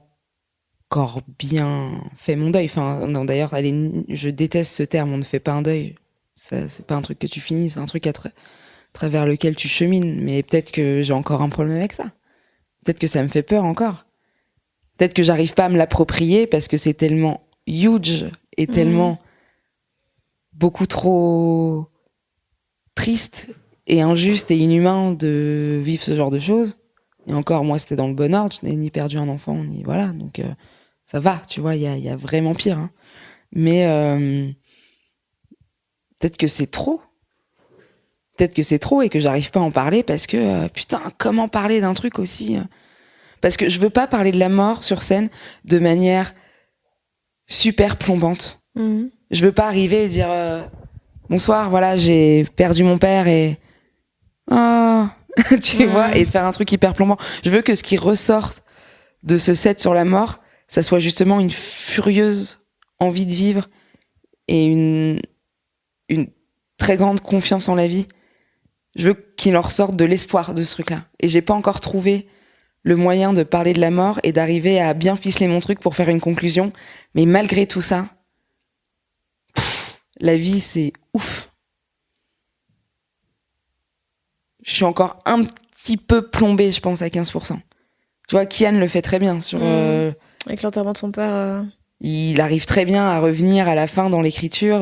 encore bien fait mon deuil. Enfin, non, d'ailleurs, je déteste ce terme, on ne fait pas un deuil. Ça, c'est pas un truc que tu finis, c'est un truc à travers lequel tu chemines. Mais peut-être que j'ai encore un problème avec ça. Peut-être que ça me fait peur encore. Peut-être que j'arrive pas à me l'approprier parce que c'est tellement huge et tellement beaucoup trop triste et injuste et inhumain de vivre ce genre de choses. Et encore, moi, c'était dans le bon ordre. Je n'ai ni perdu un enfant, ni voilà. Donc, ça va, tu vois, il y a vraiment pire. Hein. Mais peut-être que c'est trop. Peut-être que c'est trop et que j'arrive pas à en parler parce que, putain, comment parler d'un truc aussi Parce que je veux pas parler de la mort sur scène de manière super plombante. Je veux pas arriver et dire bonsoir, voilà, j'ai perdu mon père et tu vois, et faire un truc hyper plombant. Je veux que ce qui ressorte de ce set sur la mort, ça soit justement une furieuse envie de vivre et une très grande confiance en la vie. Je veux qu'il en ressorte de l'espoir de ce truc-là. Et j'ai pas encore trouvé le moyen de parler de la mort et d'arriver à bien ficeler mon truc pour faire une conclusion. Mais malgré tout ça, la vie, c'est ouf. Je suis encore un petit peu plombée, je pense, à 15%. Tu vois, Kian le fait très bien sur... Avec l'enterrement de son père. Il arrive très bien à revenir à la fin dans l'écriture.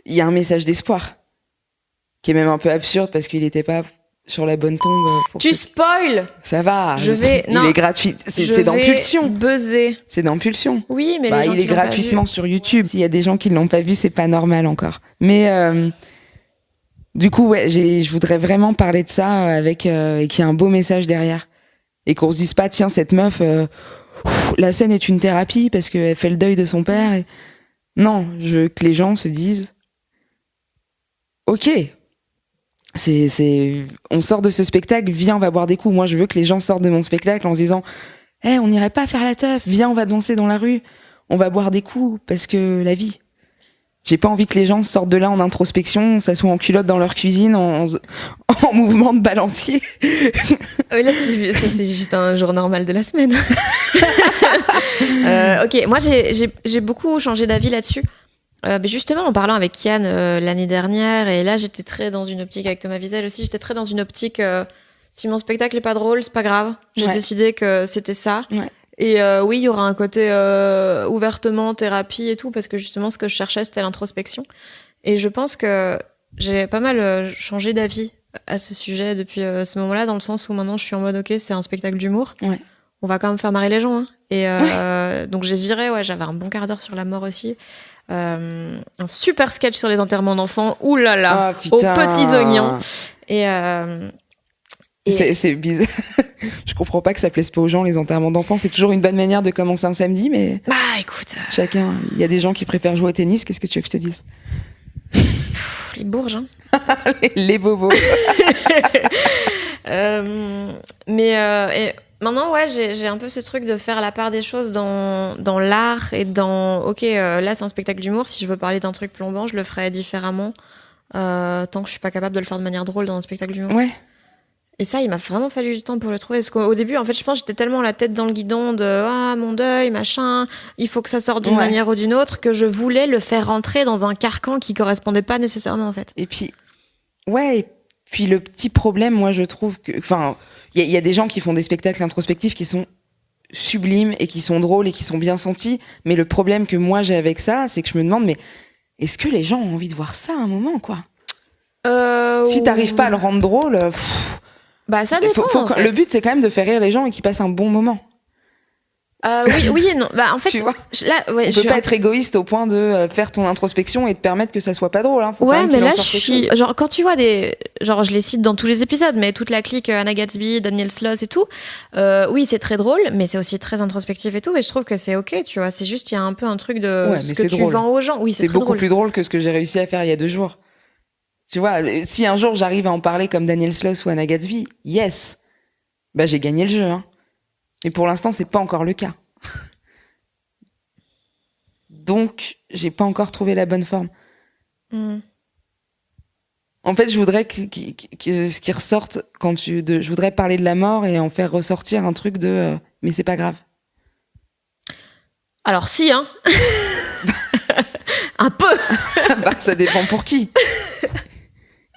Il y a un message d'espoir qui est même un peu absurde parce qu'il n'était pas sur la bonne tombe. Tu spoil. Ça va. Il est gratuit. C'est dans Pulsion. Buzzer. C'est dans Pulsion. Oui, mais les gens il est qui l'ont pas gratuitement vu. sur YouTube. S'il y a des gens qui l'ont pas vu, c'est pas normal encore. Mais du coup, ouais, je voudrais vraiment parler de ça et qu'il y ait un beau message derrière et qu'on se dise pas tiens cette meuf, la scène est une thérapie parce qu'elle fait le deuil de son père. Et... Non, je veux que les gens se disent ok. On sort de ce spectacle, viens, on va boire des coups. Moi, je veux que les gens sortent de mon spectacle en se disant, on n'irait pas faire la teuf, viens, on va danser dans la rue, on va boire des coups, parce que la vie. J'ai pas envie que les gens sortent de là en introspection, s'assoient en culotte dans leur cuisine, en mouvement de balancier. Là, ça, c'est juste un jour normal de la semaine. Ok, moi, j'ai beaucoup changé d'avis là-dessus. Mais justement, en parlant avec Kian l'année dernière, et là j'étais très dans une optique avec Thomas Wiesel aussi, j'étais très dans une optique si mon spectacle est pas drôle, c'est pas grave. J'ai décidé que c'était ça. Ouais. Et oui, il y aura un côté ouvertement thérapie et tout, parce que justement ce que je cherchais c'était l'introspection. Et je pense que j'ai pas mal changé d'avis à ce sujet depuis ce moment-là, dans le sens où maintenant je suis en mode ok, c'est un spectacle d'humour. Ouais. On va quand même faire marrer les gens. Hein. Et donc j'ai viré, j'avais un bon quart d'heure sur la mort aussi. Un super sketch sur les enterrements d'enfants, oulala, aux petits oignons. Et c'est bizarre. Je comprends pas que ça plaise pas aux gens les enterrements d'enfants. C'est toujours une bonne manière de commencer un samedi, mais écoute, chacun. Il y a des gens qui préfèrent jouer au tennis. Qu'est-ce que tu veux que je te dise? Les bourges, hein. les bobos. Et maintenant, j'ai un peu ce truc de faire la part des choses dans l'art et dans... Ok, là, c'est un spectacle d'humour. Si je veux parler d'un truc plombant, je le ferai différemment tant que je suis pas capable de le faire de manière drôle dans un spectacle d'humour. Ouais. Et ça, il m'a vraiment fallu du temps pour le trouver. Parce qu'au début, en fait, je pense que j'étais tellement la tête dans le guidon de mon deuil, machin, il faut que ça sorte d'une manière ou d'une autre, que je voulais le faire rentrer dans un carcan qui correspondait pas nécessairement, en fait. Et puis, le petit problème, moi, je trouve que... Enfin, il y a des gens qui font des spectacles introspectifs qui sont sublimes et qui sont drôles et qui sont bien sentis. Mais le problème que moi, j'ai avec ça, c'est que je me demande, mais est-ce que les gens ont envie de voir ça à un moment, quoi? Si t'arrives pas à le rendre drôle... ça dépend, en fait. Le but, c'est quand même de faire rire les gens et qu'ils passent un bon moment. Oui et non. En fait, tu vois, là, on peut pas être égoïste au point de faire ton introspection et de permettre que ça soit pas drôle. Hein. Faut mais là, je suis genre quand tu vois je les cite dans tous les épisodes, mais toute la clique Anna Gatsby, Daniel Sloss et tout. Oui, c'est très drôle, mais c'est aussi très introspectif et tout. Et je trouve que c'est ok, tu vois. C'est juste il y a un peu un truc de ce que tu vends aux gens. Oui, c'est beaucoup plus drôle que ce que j'ai réussi à faire il y a 2 jours. Tu vois, si un jour j'arrive à en parler comme Daniel Sloss ou Anna Gatsby, yes, j'ai gagné le jeu. Hein. Mais pour l'instant, c'est pas encore le cas. Donc, j'ai pas encore trouvé la bonne forme. En fait, je voudrais que ce qui ressorte je voudrais parler de la mort et en faire ressortir un truc de mais c'est pas grave. Alors si, hein. Un peu. Bah, ça dépend pour qui.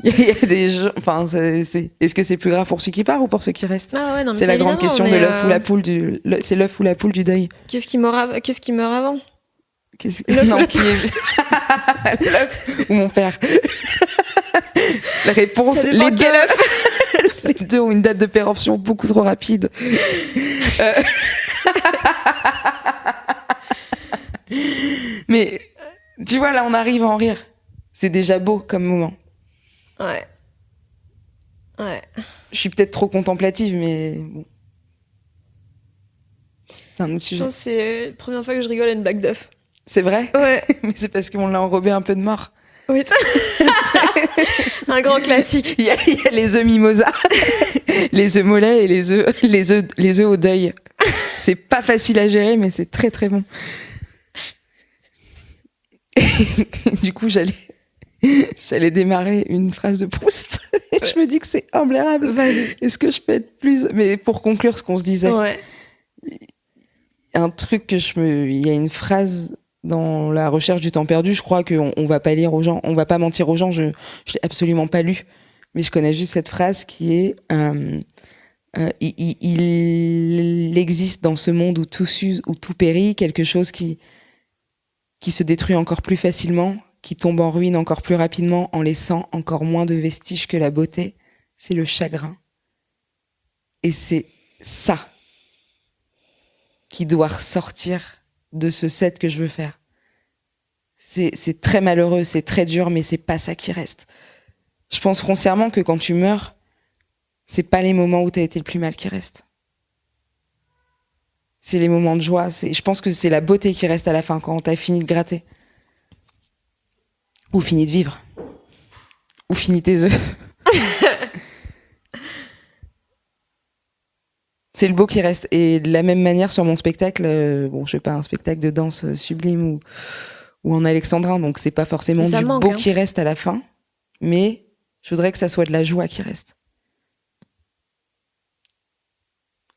Il y a des gens, enfin, est-ce que c'est plus grave pour ceux qui partent ou pour ceux qui restent? Ah ouais, non, mais c'est la grande question de l'œuf ou la poule c'est l'œuf ou la poule du deuil. Qu'est-ce qui meurt avant? Non, qui est l'œuf ou mon père? La réponse, les deux. Les deux ont une date de péremption beaucoup trop rapide. Mais tu vois, là, on arrive à en rire. C'est déjà beau comme moment. Ouais. Je suis peut-être trop contemplative, mais bon. C'est un autre sujet. Je pense que c'est la première fois que je rigole à une blague d'œuf. C'est vrai? Ouais. Mais c'est parce qu'on l'a enrobé un peu de mort. Oui, ça. Un grand classique. Il y a les œufs mimosa, les œufs mollets et les œufs au deuil. C'est pas facile à gérer, mais c'est très très bon. Du coup, j'allais démarrer une phrase de Proust. Et je me dis que c'est imblairable. Vas-y. Est-ce que je peux être plus... Mais pour conclure ce qu'on se disait. Ouais. Un truc il y a une phrase dans La recherche du temps perdu, je crois qu'on va pas lire aux gens, on va pas mentir aux gens, je l'ai absolument pas lu, mais je connais juste cette phrase qui est il existe dans ce monde où tout s'use, où tout périt, quelque chose qui se détruit encore plus facilement, qui tombe en ruine encore plus rapidement en laissant encore moins de vestiges que la beauté, c'est le chagrin. Et c'est ça qui doit ressortir de ce set que je veux faire. C'est très malheureux, c'est très dur, mais c'est pas ça qui reste. Je pense foncièrement que quand tu meurs, c'est pas les moments où t'as été le plus mal qui restent. C'est les moments de joie. Je pense que c'est la beauté qui reste à la fin, quand t'as fini de gratter. Ou fini de vivre. Ou fini tes œufs. C'est le beau qui reste. Et de la même manière, sur mon spectacle, je fais pas un spectacle de danse sublime ou en alexandrin, donc c'est pas forcément du beau qui reste à la fin, mais je voudrais que ça soit de la joie qui reste.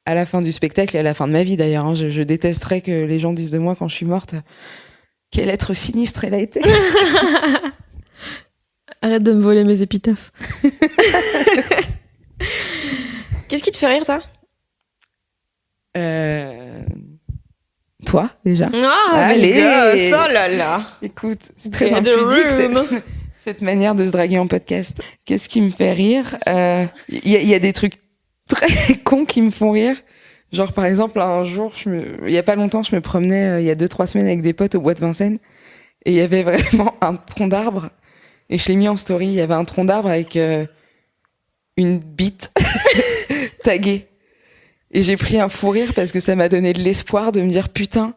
À la fin du spectacle et à la fin de ma vie d'ailleurs, hein, je détesterais que les gens disent de moi quand je suis morte quel être sinistre elle a été. Arrête de me voler mes épitaphes. Qu'est-ce qui te fait rire, ça? Toi, déjà. Ah, allez, oh là là. Écoute, c'est très impudique cette manière de se draguer en podcast. Qu'est-ce qui me fait rire? Il y a des trucs très cons qui me font rire. Genre, par exemple, un jour, il y a pas longtemps, je me promenais, il y a 2-3 semaines avec des potes au bois de Vincennes, et il y avait vraiment un tronc d'arbre, et je l'ai mis en story, il y avait un tronc d'arbre avec une bite taguée. Et j'ai pris un fou rire parce que ça m'a donné de l'espoir de me dire, putain,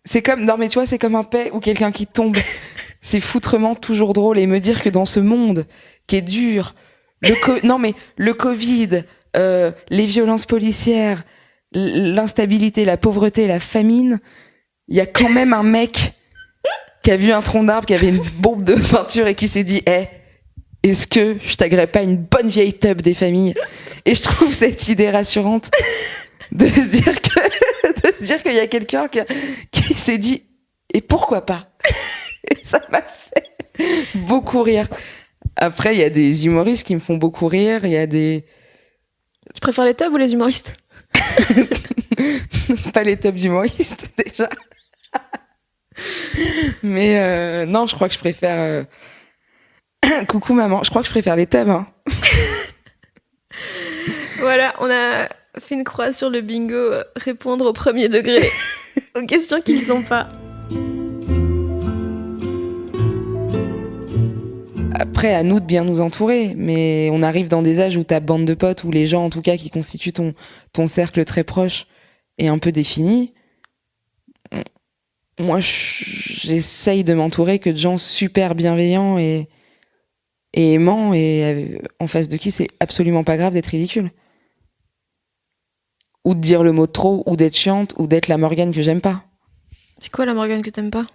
c'est comme, non mais tu vois, c'est comme un paix ou quelqu'un qui tombe. C'est foutrement toujours drôle, et me dire que dans ce monde qui est dur, le Covid, les violences policières, l'instabilité, la pauvreté, la famine, il y a quand même un mec qui a vu un tronc d'arbre, qui avait une bombe de peinture et qui s'est dit, est-ce que je taguerais pas une bonne vieille tub des familles? Et je trouve cette idée rassurante de se dire qu'il y a quelqu'un qui s'est dit, et pourquoi pas? Et ça m'a fait beaucoup rire. Après, il y a des humoristes qui me font beaucoup rire. Il y a des... Tu préfères les tubs ou les humoristes? Pas les tubs humoristes, déjà. Mais non, je crois que je préfère... Coucou maman, je crois que je préfère les tubs. Hein. Voilà, on a fait une croix sur le bingo, répondre au premier degré, aux questions qui ne sont pas. Après, à nous de bien nous entourer, mais on arrive dans des âges où ta bande de potes, ou les gens en tout cas qui constituent ton cercle très proche est un peu défini. Moi, j'essaye de m'entourer que de gens super bienveillants et aimants, et en face de qui c'est absolument pas grave d'être ridicule. Ou de dire le mot de trop, ou d'être chiante, ou d'être la Morgane que j'aime pas. C'est quoi la Morgane que t'aimes pas?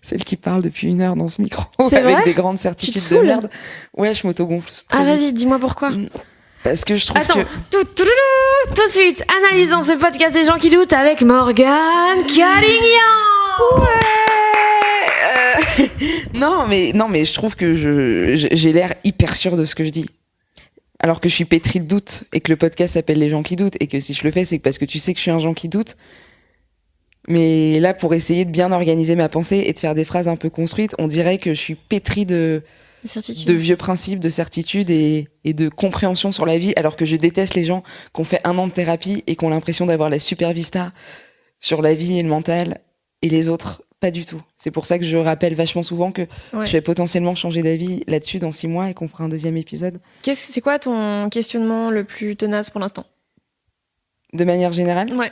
celle qui parle depuis 1 heure dans ce micro C'est avec vrai des grandes certitudes Tu te de saoules merde. Ouais, je m'autogonfle. Ah, vas-y, dis-moi pourquoi. Parce que je trouve Attends, que... tout de suite, analysons ce podcast des gens qui doutent avec Morgane Calignan. Non, mais je trouve que j'ai l'air hyper sûr de ce que je dis. Alors que je suis pétrie de doutes et que le podcast s'appelle Les gens qui doutent et que si je le fais, c'est parce que tu sais que je suis un gens qui doute. Mais là, pour essayer de bien organiser ma pensée et de faire des phrases un peu construites, on dirait que je suis pétrie de vieux principes, de certitudes et de compréhension sur la vie, alors que je déteste les gens qui ont fait 1 an de thérapie et qui ont l'impression d'avoir la super vista sur la vie et le mental, et les autres, pas du tout. C'est pour ça que je rappelle vachement souvent que je vais potentiellement changer d'avis là-dessus dans 6 mois et qu'on fera un 2e épisode. C'est quoi ton questionnement le plus tenace pour l'instant ? De manière générale ? Ouais.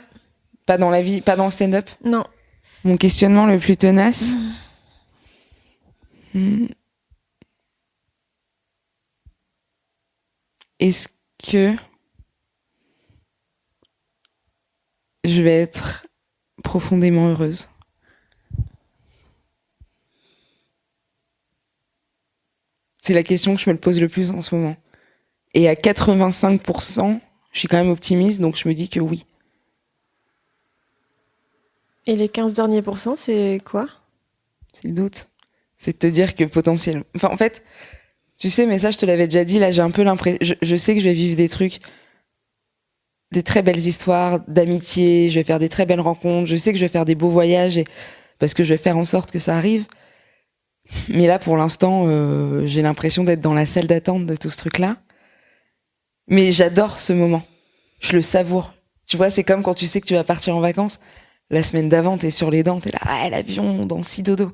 Pas dans la vie, pas dans le stand-up ? Non. Mon questionnement le plus tenace Est-ce que je vais être profondément heureuse ? C'est la question que je me le pose le plus en ce moment. Et à 85%, je suis quand même optimiste, donc je me dis que oui. Et les 15 derniers pourcents, c'est quoi ? C'est le doute. C'est de te dire que potentiellement... Enfin, en fait, tu sais, mais ça, je te l'avais déjà dit, là, j'ai un peu l'impression... Je sais que je vais vivre des trucs, des très belles histoires d'amitié, je vais faire des très belles rencontres, je sais que je vais faire des beaux voyages, parce que je vais faire en sorte que ça arrive. Mais là, pour l'instant, j'ai l'impression d'être dans la salle d'attente de tout ce truc-là. Mais j'adore ce moment. Je le savoure. Tu vois, c'est comme quand tu sais que tu vas partir en vacances. La semaine d'avant, t'es sur les dents, t'es là, ouais, l'avion, dans 6 dodos.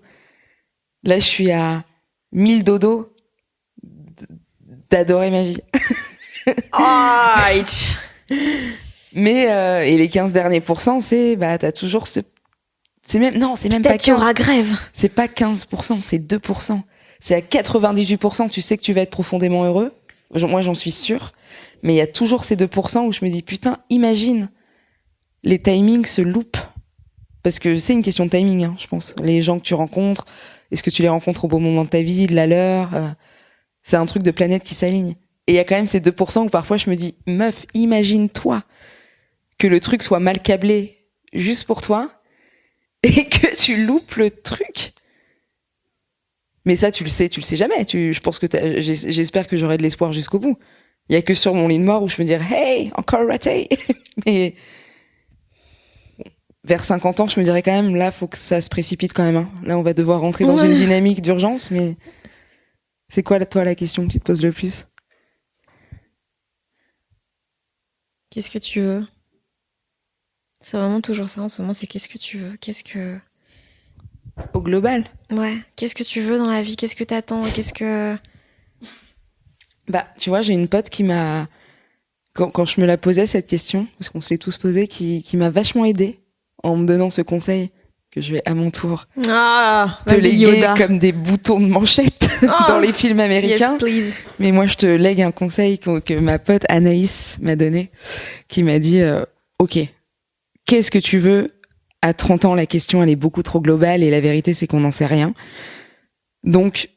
Là, je suis à 1000 dodos d'adorer ma vie. Mais, et les 15 derniers pourcents, c'est, t'as toujours ce... c'est même pas 15. Aura grève. C'est pas 15%, c'est 2%. C'est à 98%, tu sais que tu vas être profondément heureux. Moi, j'en suis sûre. Mais il y a toujours ces 2% où je me dis, putain, imagine, les timings se loupent. Parce que c'est une question de timing, hein, je pense. Les gens que tu rencontres, est-ce que tu les rencontres au bon moment de ta vie, de la leur c'est un truc de planète qui s'aligne. Et il y a quand même ces 2% où parfois je me dis, meuf, imagine-toi que le truc soit mal câblé juste pour toi et que tu loupes le truc. Mais ça, tu le sais jamais. Je pense que j'espère que j'aurai de l'espoir jusqu'au bout. Il y a que sur mon lit de mort où je me dirais, hey, encore raté. Mais vers 50 ans, je me dirais quand même, là, faut que ça se précipite quand même. Hein. Là, on va devoir rentrer dans une dynamique d'urgence. Mais c'est quoi, toi, la question que tu te poses le plus ? Qu'est-ce que tu veux ? C'est vraiment toujours ça en ce moment, c'est qu'est-ce que tu veux ? Au global ? Ouais. Qu'est-ce que tu veux dans la vie ? Qu'est-ce que t'attends ? Qu'est-ce que... Tu vois, j'ai une pote qui m'a... Quand je me la posais, cette question, parce qu'on se l'est tous posée, qui m'a vachement aidée en me donnant ce conseil que je vais à mon tour te léguer Yoda. Comme des boutons de manchette dans les films américains. Yes, please. Mais moi, je te lègue un conseil que ma pote Anaïs m'a donné, qui m'a dit ok, qu'est-ce que tu veux ? À 30 ans, la question, elle est beaucoup trop globale et la vérité, c'est qu'on n'en sait rien. Donc,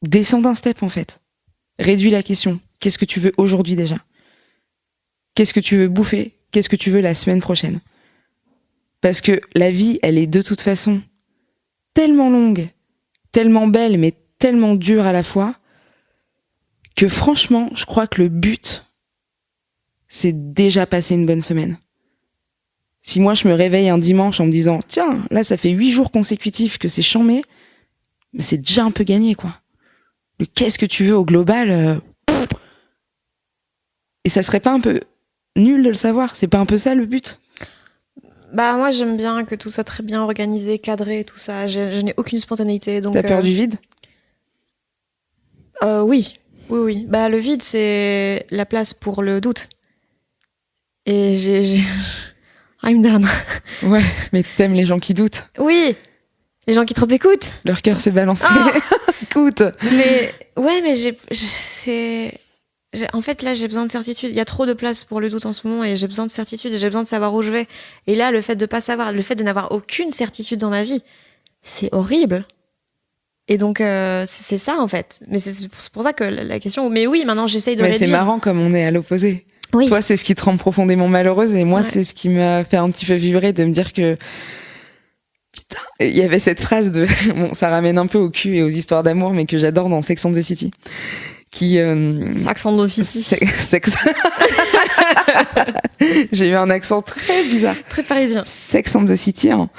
descends d'un step, en fait. Réduis la question. Qu'est-ce que tu veux aujourd'hui déjà ? Qu'est-ce que tu veux bouffer ? Qu'est-ce que tu veux la semaine prochaine ? Parce que la vie, elle est de toute façon tellement longue, tellement belle, mais tellement dure à la fois, que franchement, je crois que le but, c'est déjà passer une bonne semaine. Si moi, je me réveille un dimanche en me disant « Tiens, là, ça fait 8 jours consécutifs que c'est chambé », mais c'est déjà un peu gagné, quoi. Le qu'est-ce que tu veux au global Et ça serait pas un peu nul de le savoir ? C'est pas un peu ça, le but ? Moi, j'aime bien que tout soit très bien organisé, cadré, tout ça. Je n'ai aucune spontanéité, donc... T'as peur du vide ? Oui. Le vide, c'est la place pour le doute. Et I'm done. Ouais, mais t'aimes les gens qui doutent. Oui, les gens qui trop écoutent. Leur cœur s'est balancé. Écoute. Mais en fait, là, j'ai besoin de certitude. Il y a trop de place pour le doute en ce moment et j'ai besoin de certitude et j'ai besoin de savoir où je vais. Et là, le fait de pas savoir, le fait de n'avoir aucune certitude dans ma vie c'est horrible. Et donc, c'est ça, en fait. Mais c'est pour ça que la question... Mais oui, maintenant, j'essaye de réduire. Mais c'est marrant comme on est à l'opposé. Oui. Toi, c'est ce qui te rend profondément malheureuse et moi, c'est ce qui m'a fait un petit peu vibrer de me dire que putain, il y avait cette phrase de bon, ça ramène un peu au cul et aux histoires d'amour, mais que j'adore dans Sex and the City, qui Sex and the City. J'ai eu un accent très bizarre, très parisien. Sex and the City, hein,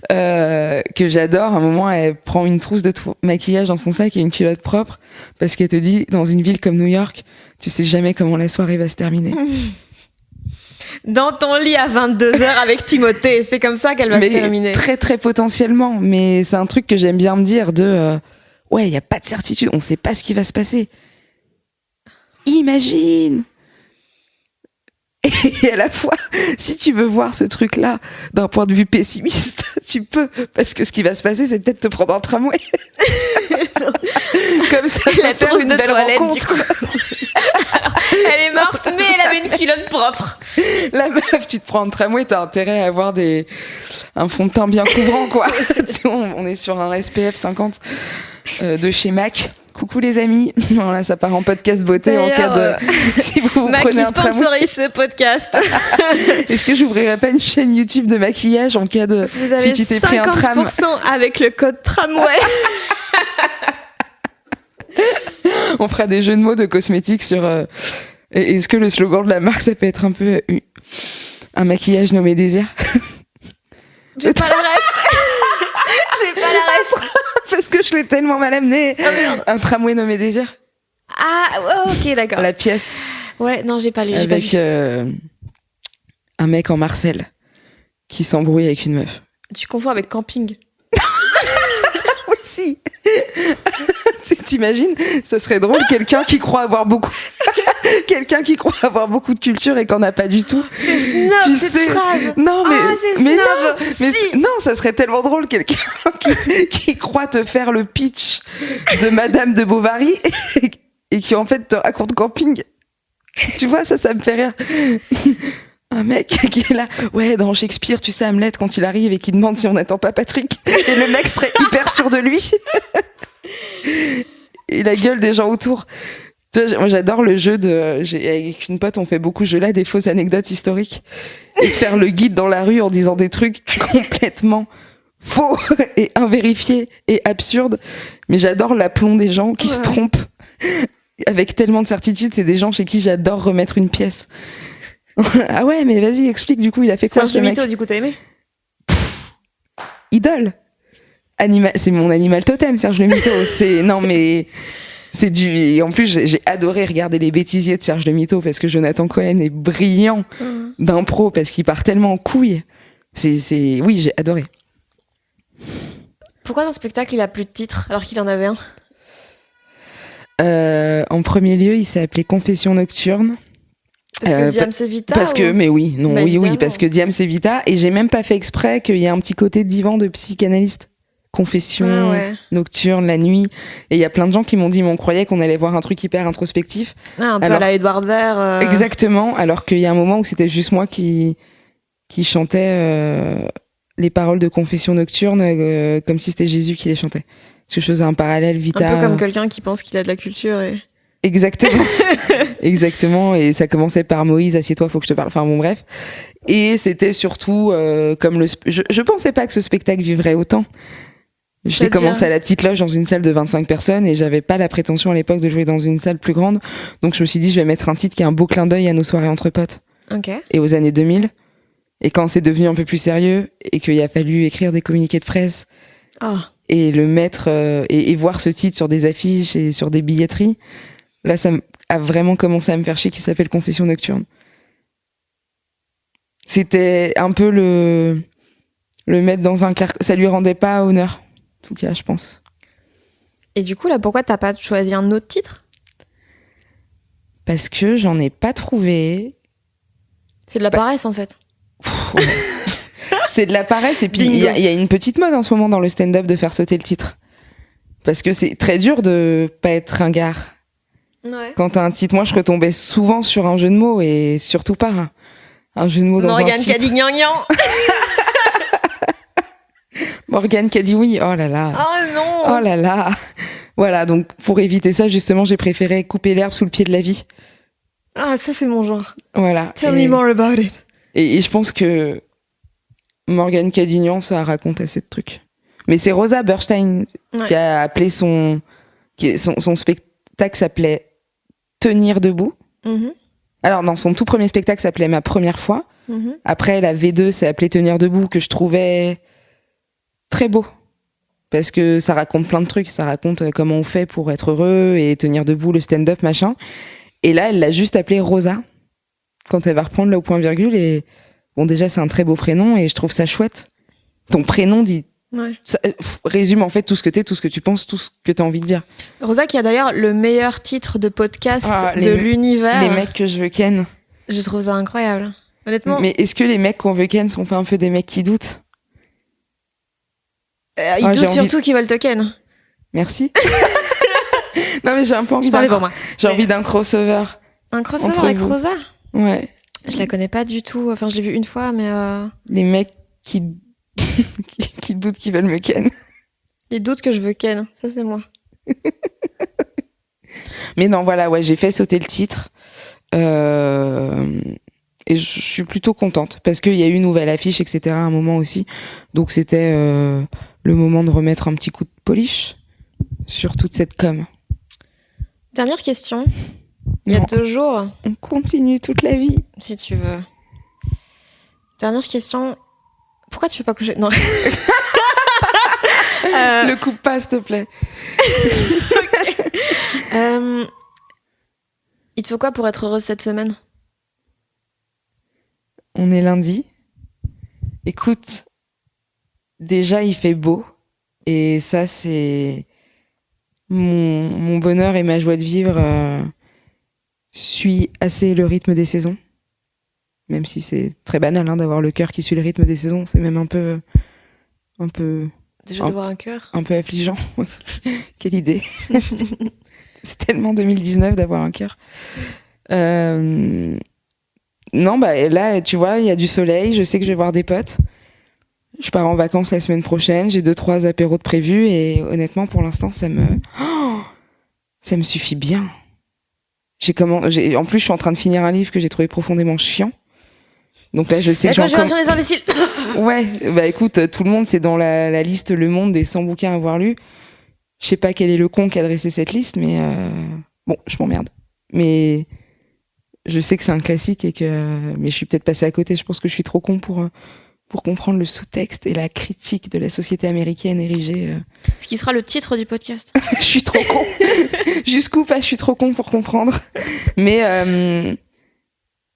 que j'adore. À un moment, elle prend une trousse de maquillage dans son sac et une culotte propre parce qu'elle te dit, dans une ville comme New York, tu sais jamais comment la soirée va se terminer. Dans ton lit à 22h avec Timothée, c'est comme ça qu'elle va se terminer. Très très potentiellement, mais c'est un truc que j'aime bien me dire de ouais, il y a pas de certitude, on sait pas ce qui va se passer. Imagine. Et à la fois, si tu veux voir ce truc-là d'un point de vue pessimiste, tu peux, parce que ce qui va se passer, c'est peut-être te prendre un tramway. Comme ça, la faire une belle rencontre. Du coup. Alors, elle est morte, mais elle avait une culotte propre. La meuf, tu te prends un tramway, t'as intérêt à avoir un fond de teint bien couvrant, quoi. On est sur un SPF 50 de chez MAC. Coucou les amis, voilà, ça part en podcast beauté en cas de si vous prenez un tramway. Sponsorise ce podcast. Est-ce que j'ouvrirais pas une chaîne YouTube de maquillage en cas de vous avez si tu t'es pris un tram 50% avec le code tramway. On fera des jeux de mots de cosmétiques sur est-ce que le slogan de la marque ça peut être un peu un maquillage nommé désir. J'ai pas la ref. J'ai pas la ref. Parce que je l'ai tellement mal amené. Un tramway nommé désir. Ah, ok, d'accord. La pièce. Ouais, non, j'ai pas lu. Avec un mec en Marcel qui s'embrouille avec une meuf. Tu confonds avec camping. Oui, si. T'imagines, ça serait drôle, quelqu'un qui croit avoir beaucoup de culture et qu'en a pas du tout. C'est snob, cette phrase. Non, mais si. non, ça serait tellement drôle, quelqu'un qui croit te faire le pitch de Madame de Bovary et qui en fait te raconte camping. Tu vois, ça me fait rire. Un mec qui est là, ouais, dans Shakespeare, tu sais, Hamlet, quand il arrive et qu'il demande si on n'attend pas Patrick, et le mec serait hyper sûr de lui. Et la gueule des gens autour. Moi, j'adore le jeu avec une pote, on fait beaucoup ce jeu-là, des fausses anecdotes historiques. Et de faire le guide dans la rue en disant des trucs complètement faux et invérifiés et absurdes. Mais j'adore l'aplomb des gens qui se trompent avec tellement de certitude. C'est des gens chez qui j'adore remettre une pièce. Ah ouais, mais vas-y, explique, du coup, il a fait quoi, ce mec ? Serge Mito, du coup, t'as aimé ? Idole. C'est mon animal totem, Serge Le Mito. Non, mais c'est et en plus, j'ai adoré regarder les bêtisiers de Serge Le Mito parce que Jonathan Cohen est brillant d'impro parce qu'il part tellement en couille. Oui, j'ai adoré. Pourquoi ton spectacle, il a plus de titre alors qu'il en avait un ? En premier lieu, il s'est appelé Confession nocturne. Parce que Diam c'est Vita mais oui, non, bah, oui, parce que Diam c'est Vita, et j'ai même pas fait exprès qu'il y ait un petit côté divan de psychanalyste. Confession nocturne, la nuit, et il y a plein de gens qui m'ont dit, mais on croyait qu'on allait voir un truc hyper introspectif. Un peu à la Edouard Baird. Exactement, alors qu'il y a un moment où c'était juste moi qui chantais les paroles de Confession nocturne comme si c'était Jésus qui les chantait. Parce que je faisais un parallèle Vita. Un peu comme quelqu'un qui pense qu'il a de la culture et... Exactement. Exactement. Et ça commençait par Moïse, assieds-toi, faut que je te parle. Enfin bon, bref. Et c'était surtout comme je pensais pas que ce spectacle vivrait autant. J'ai commencé à la petite loge dans une salle de 25 personnes et j'avais pas la prétention à l'époque de jouer dans une salle plus grande. Donc je me suis dit, je vais mettre un titre qui est un beau clin d'œil à nos soirées entre potes. Okay. Et aux années 2000. Et quand c'est devenu un peu plus sérieux et qu'il a fallu écrire des communiqués de presse et le mettre et voir ce titre sur des affiches et sur des billetteries, là, ça a vraiment commencé à me faire chier, qui s'appelle Confession nocturne. C'était un peu le mettre dans un carcan. Ça lui rendait pas honneur, en tout cas, je pense. Et du coup, là, pourquoi t'as pas choisi un autre titre ? Parce que j'en ai pas trouvé. C'est de la paresse, en fait. C'est de la paresse, et puis il y a une petite mode en ce moment dans le stand-up de faire sauter le titre. Parce que c'est très dur de pas être ringard. Ouais. Quand t'as un titre, moi je retombais souvent sur un jeu de mots et surtout pas un jeu de mots dans un titre. Morgane qui a dit gnangnan. Morgane qui a dit oui. Oh là là. Oh non. Oh là là. Voilà, donc pour éviter ça, justement, j'ai préféré couper l'herbe sous le pied de la vie. Ah, ça c'est mon genre. Voilà. Tell me more about it. Et je pense que Morgane Cadignan, ça raconte assez de trucs. Mais c'est Rosa Burstein qui a appelé son spectacle s'appelait Tenir debout. Alors, non, son tout premier spectacle s'appelait Ma première fois. Après, la V2 s'est appelée Tenir debout, que je trouvais très beau. Parce que ça raconte plein de trucs. Ça raconte comment on fait pour être heureux et tenir debout, le stand-up, machin. Et là, elle l'a juste appelée Rosa, quand elle va reprendre là au point virgule. Et bon, déjà, c'est un très beau prénom et je trouve ça chouette. Ton prénom dit... Ça résume en fait tout ce que t'es, tout ce que tu penses, tout ce que t'as envie de dire. Rosa qui a d'ailleurs le meilleur titre de podcast de l'univers. Les mecs que je veux ken. Je trouve ça incroyable. Honnêtement. Mais est-ce que les mecs qu'on veut ken sont pas un peu des mecs qui doutent? Ils doutent surtout qu'ils veulent te ken. Merci. Non mais j'ai un peu envie envie d'un crossover. Un crossover avec Rosa? Ouais. Je la connais pas du tout. Enfin, je l'ai vue une fois, mais... Les mecs qui doutent qu'ils veulent me ken. Ils doutent que je veux ken. Ça, c'est moi. Mais non, voilà, ouais, j'ai fait sauter le titre. Et je suis plutôt contente parce qu'il y a eu une nouvelle affiche, etc. à un moment aussi. Donc c'était le moment de remettre un petit coup de polish sur toute cette com. Dernière question. Il y a 2 jours. On continue toute la vie. Si tu veux. Dernière question. Pourquoi tu fais pas coucher? Non. Le coupe pas, s'il te plaît. Okay. Il te faut quoi pour être heureuse cette semaine? On est lundi. Écoute, déjà il fait beau. Et ça, c'est mon bonheur et ma joie de vivre suit assez le rythme des saisons. Même si c'est très banal d'avoir le cœur qui suit le rythme des saisons. C'est même un peu... Déjà d'avoir un cœur. Un peu affligeant. Quelle idée. C'est tellement 2019 d'avoir un cœur. Non, bah là, tu vois, il y a du soleil. Je sais que je vais voir des potes. Je pars en vacances la semaine prochaine. J'ai 2-3 apéros de prévus. Et honnêtement, pour l'instant, ça me suffit bien. En plus, je suis en train de finir un livre que j'ai trouvé profondément chiant. Donc là, je sais que quand je viens sur les imbéciles. Ouais, bah écoute, tout le monde, c'est dans la liste Le Monde des 100 bouquins à avoir lus. Je sais pas quel est le con qui a dressé cette liste, mais bon, je m'emmerde. Mais je sais que c'est un classique mais je suis peut-être passée à côté. Je pense que je suis trop con pour comprendre le sous-texte et la critique de la société américaine érigée. Ce qui sera le titre du podcast. Je suis trop con. Jusqu'où pas, je suis trop con pour comprendre. Mais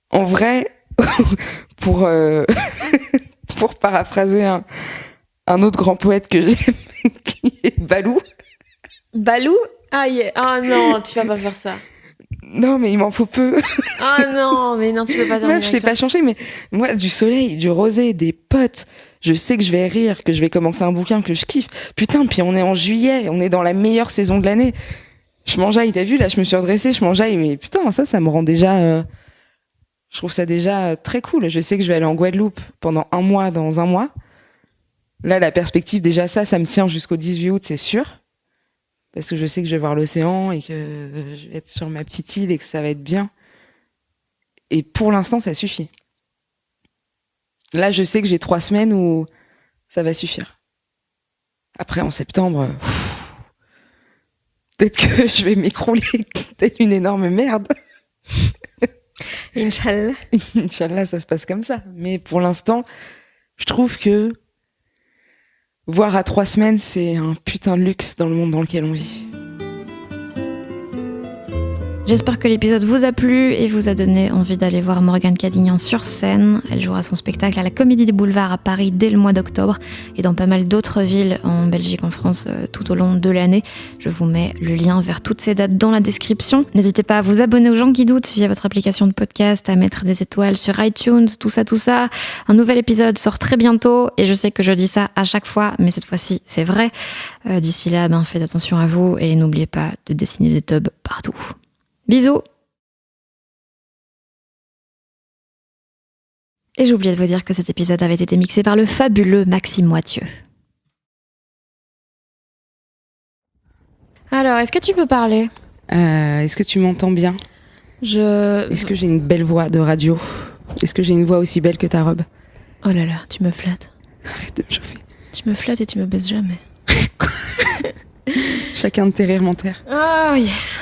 en vrai, pour paraphraser un autre grand poète que j'aime, qui est Balou. Balou? Ah, yeah. Ah non, tu vas pas faire ça. Non, mais il m'en faut peu. Ah non, mais non, tu peux pas terminer. Meuf, je sais pas changer, mais moi, du soleil, du rosé, des potes, je sais que je vais rire, que je vais commencer un bouquin que je kiffe. Putain, puis on est en juillet, on est dans la meilleure saison de l'année. Je m'enjaille, t'as vu, là, je me suis redressée, je m'enjaille, mais putain, ça me rend déjà... Je trouve ça déjà très cool. Je sais que je vais aller en Guadeloupe pendant 1 mois, dans 1 mois. Là, la perspective, déjà ça me tient jusqu'au 18 août, c'est sûr. Parce que je sais que je vais voir l'océan et que je vais être sur ma petite île et que ça va être bien. Et pour l'instant, ça suffit. Là, je sais que j'ai 3 semaines où ça va suffire. Après, en septembre, peut-être que je vais m'écrouler telle une énorme merde. Inch'Allah. Inch'Allah, ça se passe comme ça. Mais pour l'instant, je trouve que voir à 3 semaines, c'est un putain de luxe dans le monde dans lequel on vit. J'espère que l'épisode vous a plu et vous a donné envie d'aller voir Morgane Cadignan sur scène. Elle jouera son spectacle à la Comédie des Boulevards à Paris dès le mois d'octobre et dans pas mal d'autres villes en Belgique, en France, tout au long de l'année. Je vous mets le lien vers toutes ces dates dans la description. N'hésitez pas à vous abonner aux gens qui doutent via votre application de podcast, à mettre des étoiles sur iTunes, tout ça. Un nouvel épisode sort très bientôt et je sais que je dis ça à chaque fois, mais cette fois-ci, c'est vrai. D'ici là, faites attention à vous et n'oubliez pas de dessiner des tubs partout. Bisous! Et j'ai oublié de vous dire que cet épisode avait été mixé par le fabuleux Maxime Moitieu. Alors, est-ce que tu peux parler? Est-ce que tu m'entends bien? Est-ce que j'ai une belle voix de radio? Est-ce que j'ai une voix aussi belle que ta robe? Oh là là, tu me flattes. Arrête de me chauffer. Tu me flattes et tu me baises jamais. Chacun de tes rires menteurs. Oh yes.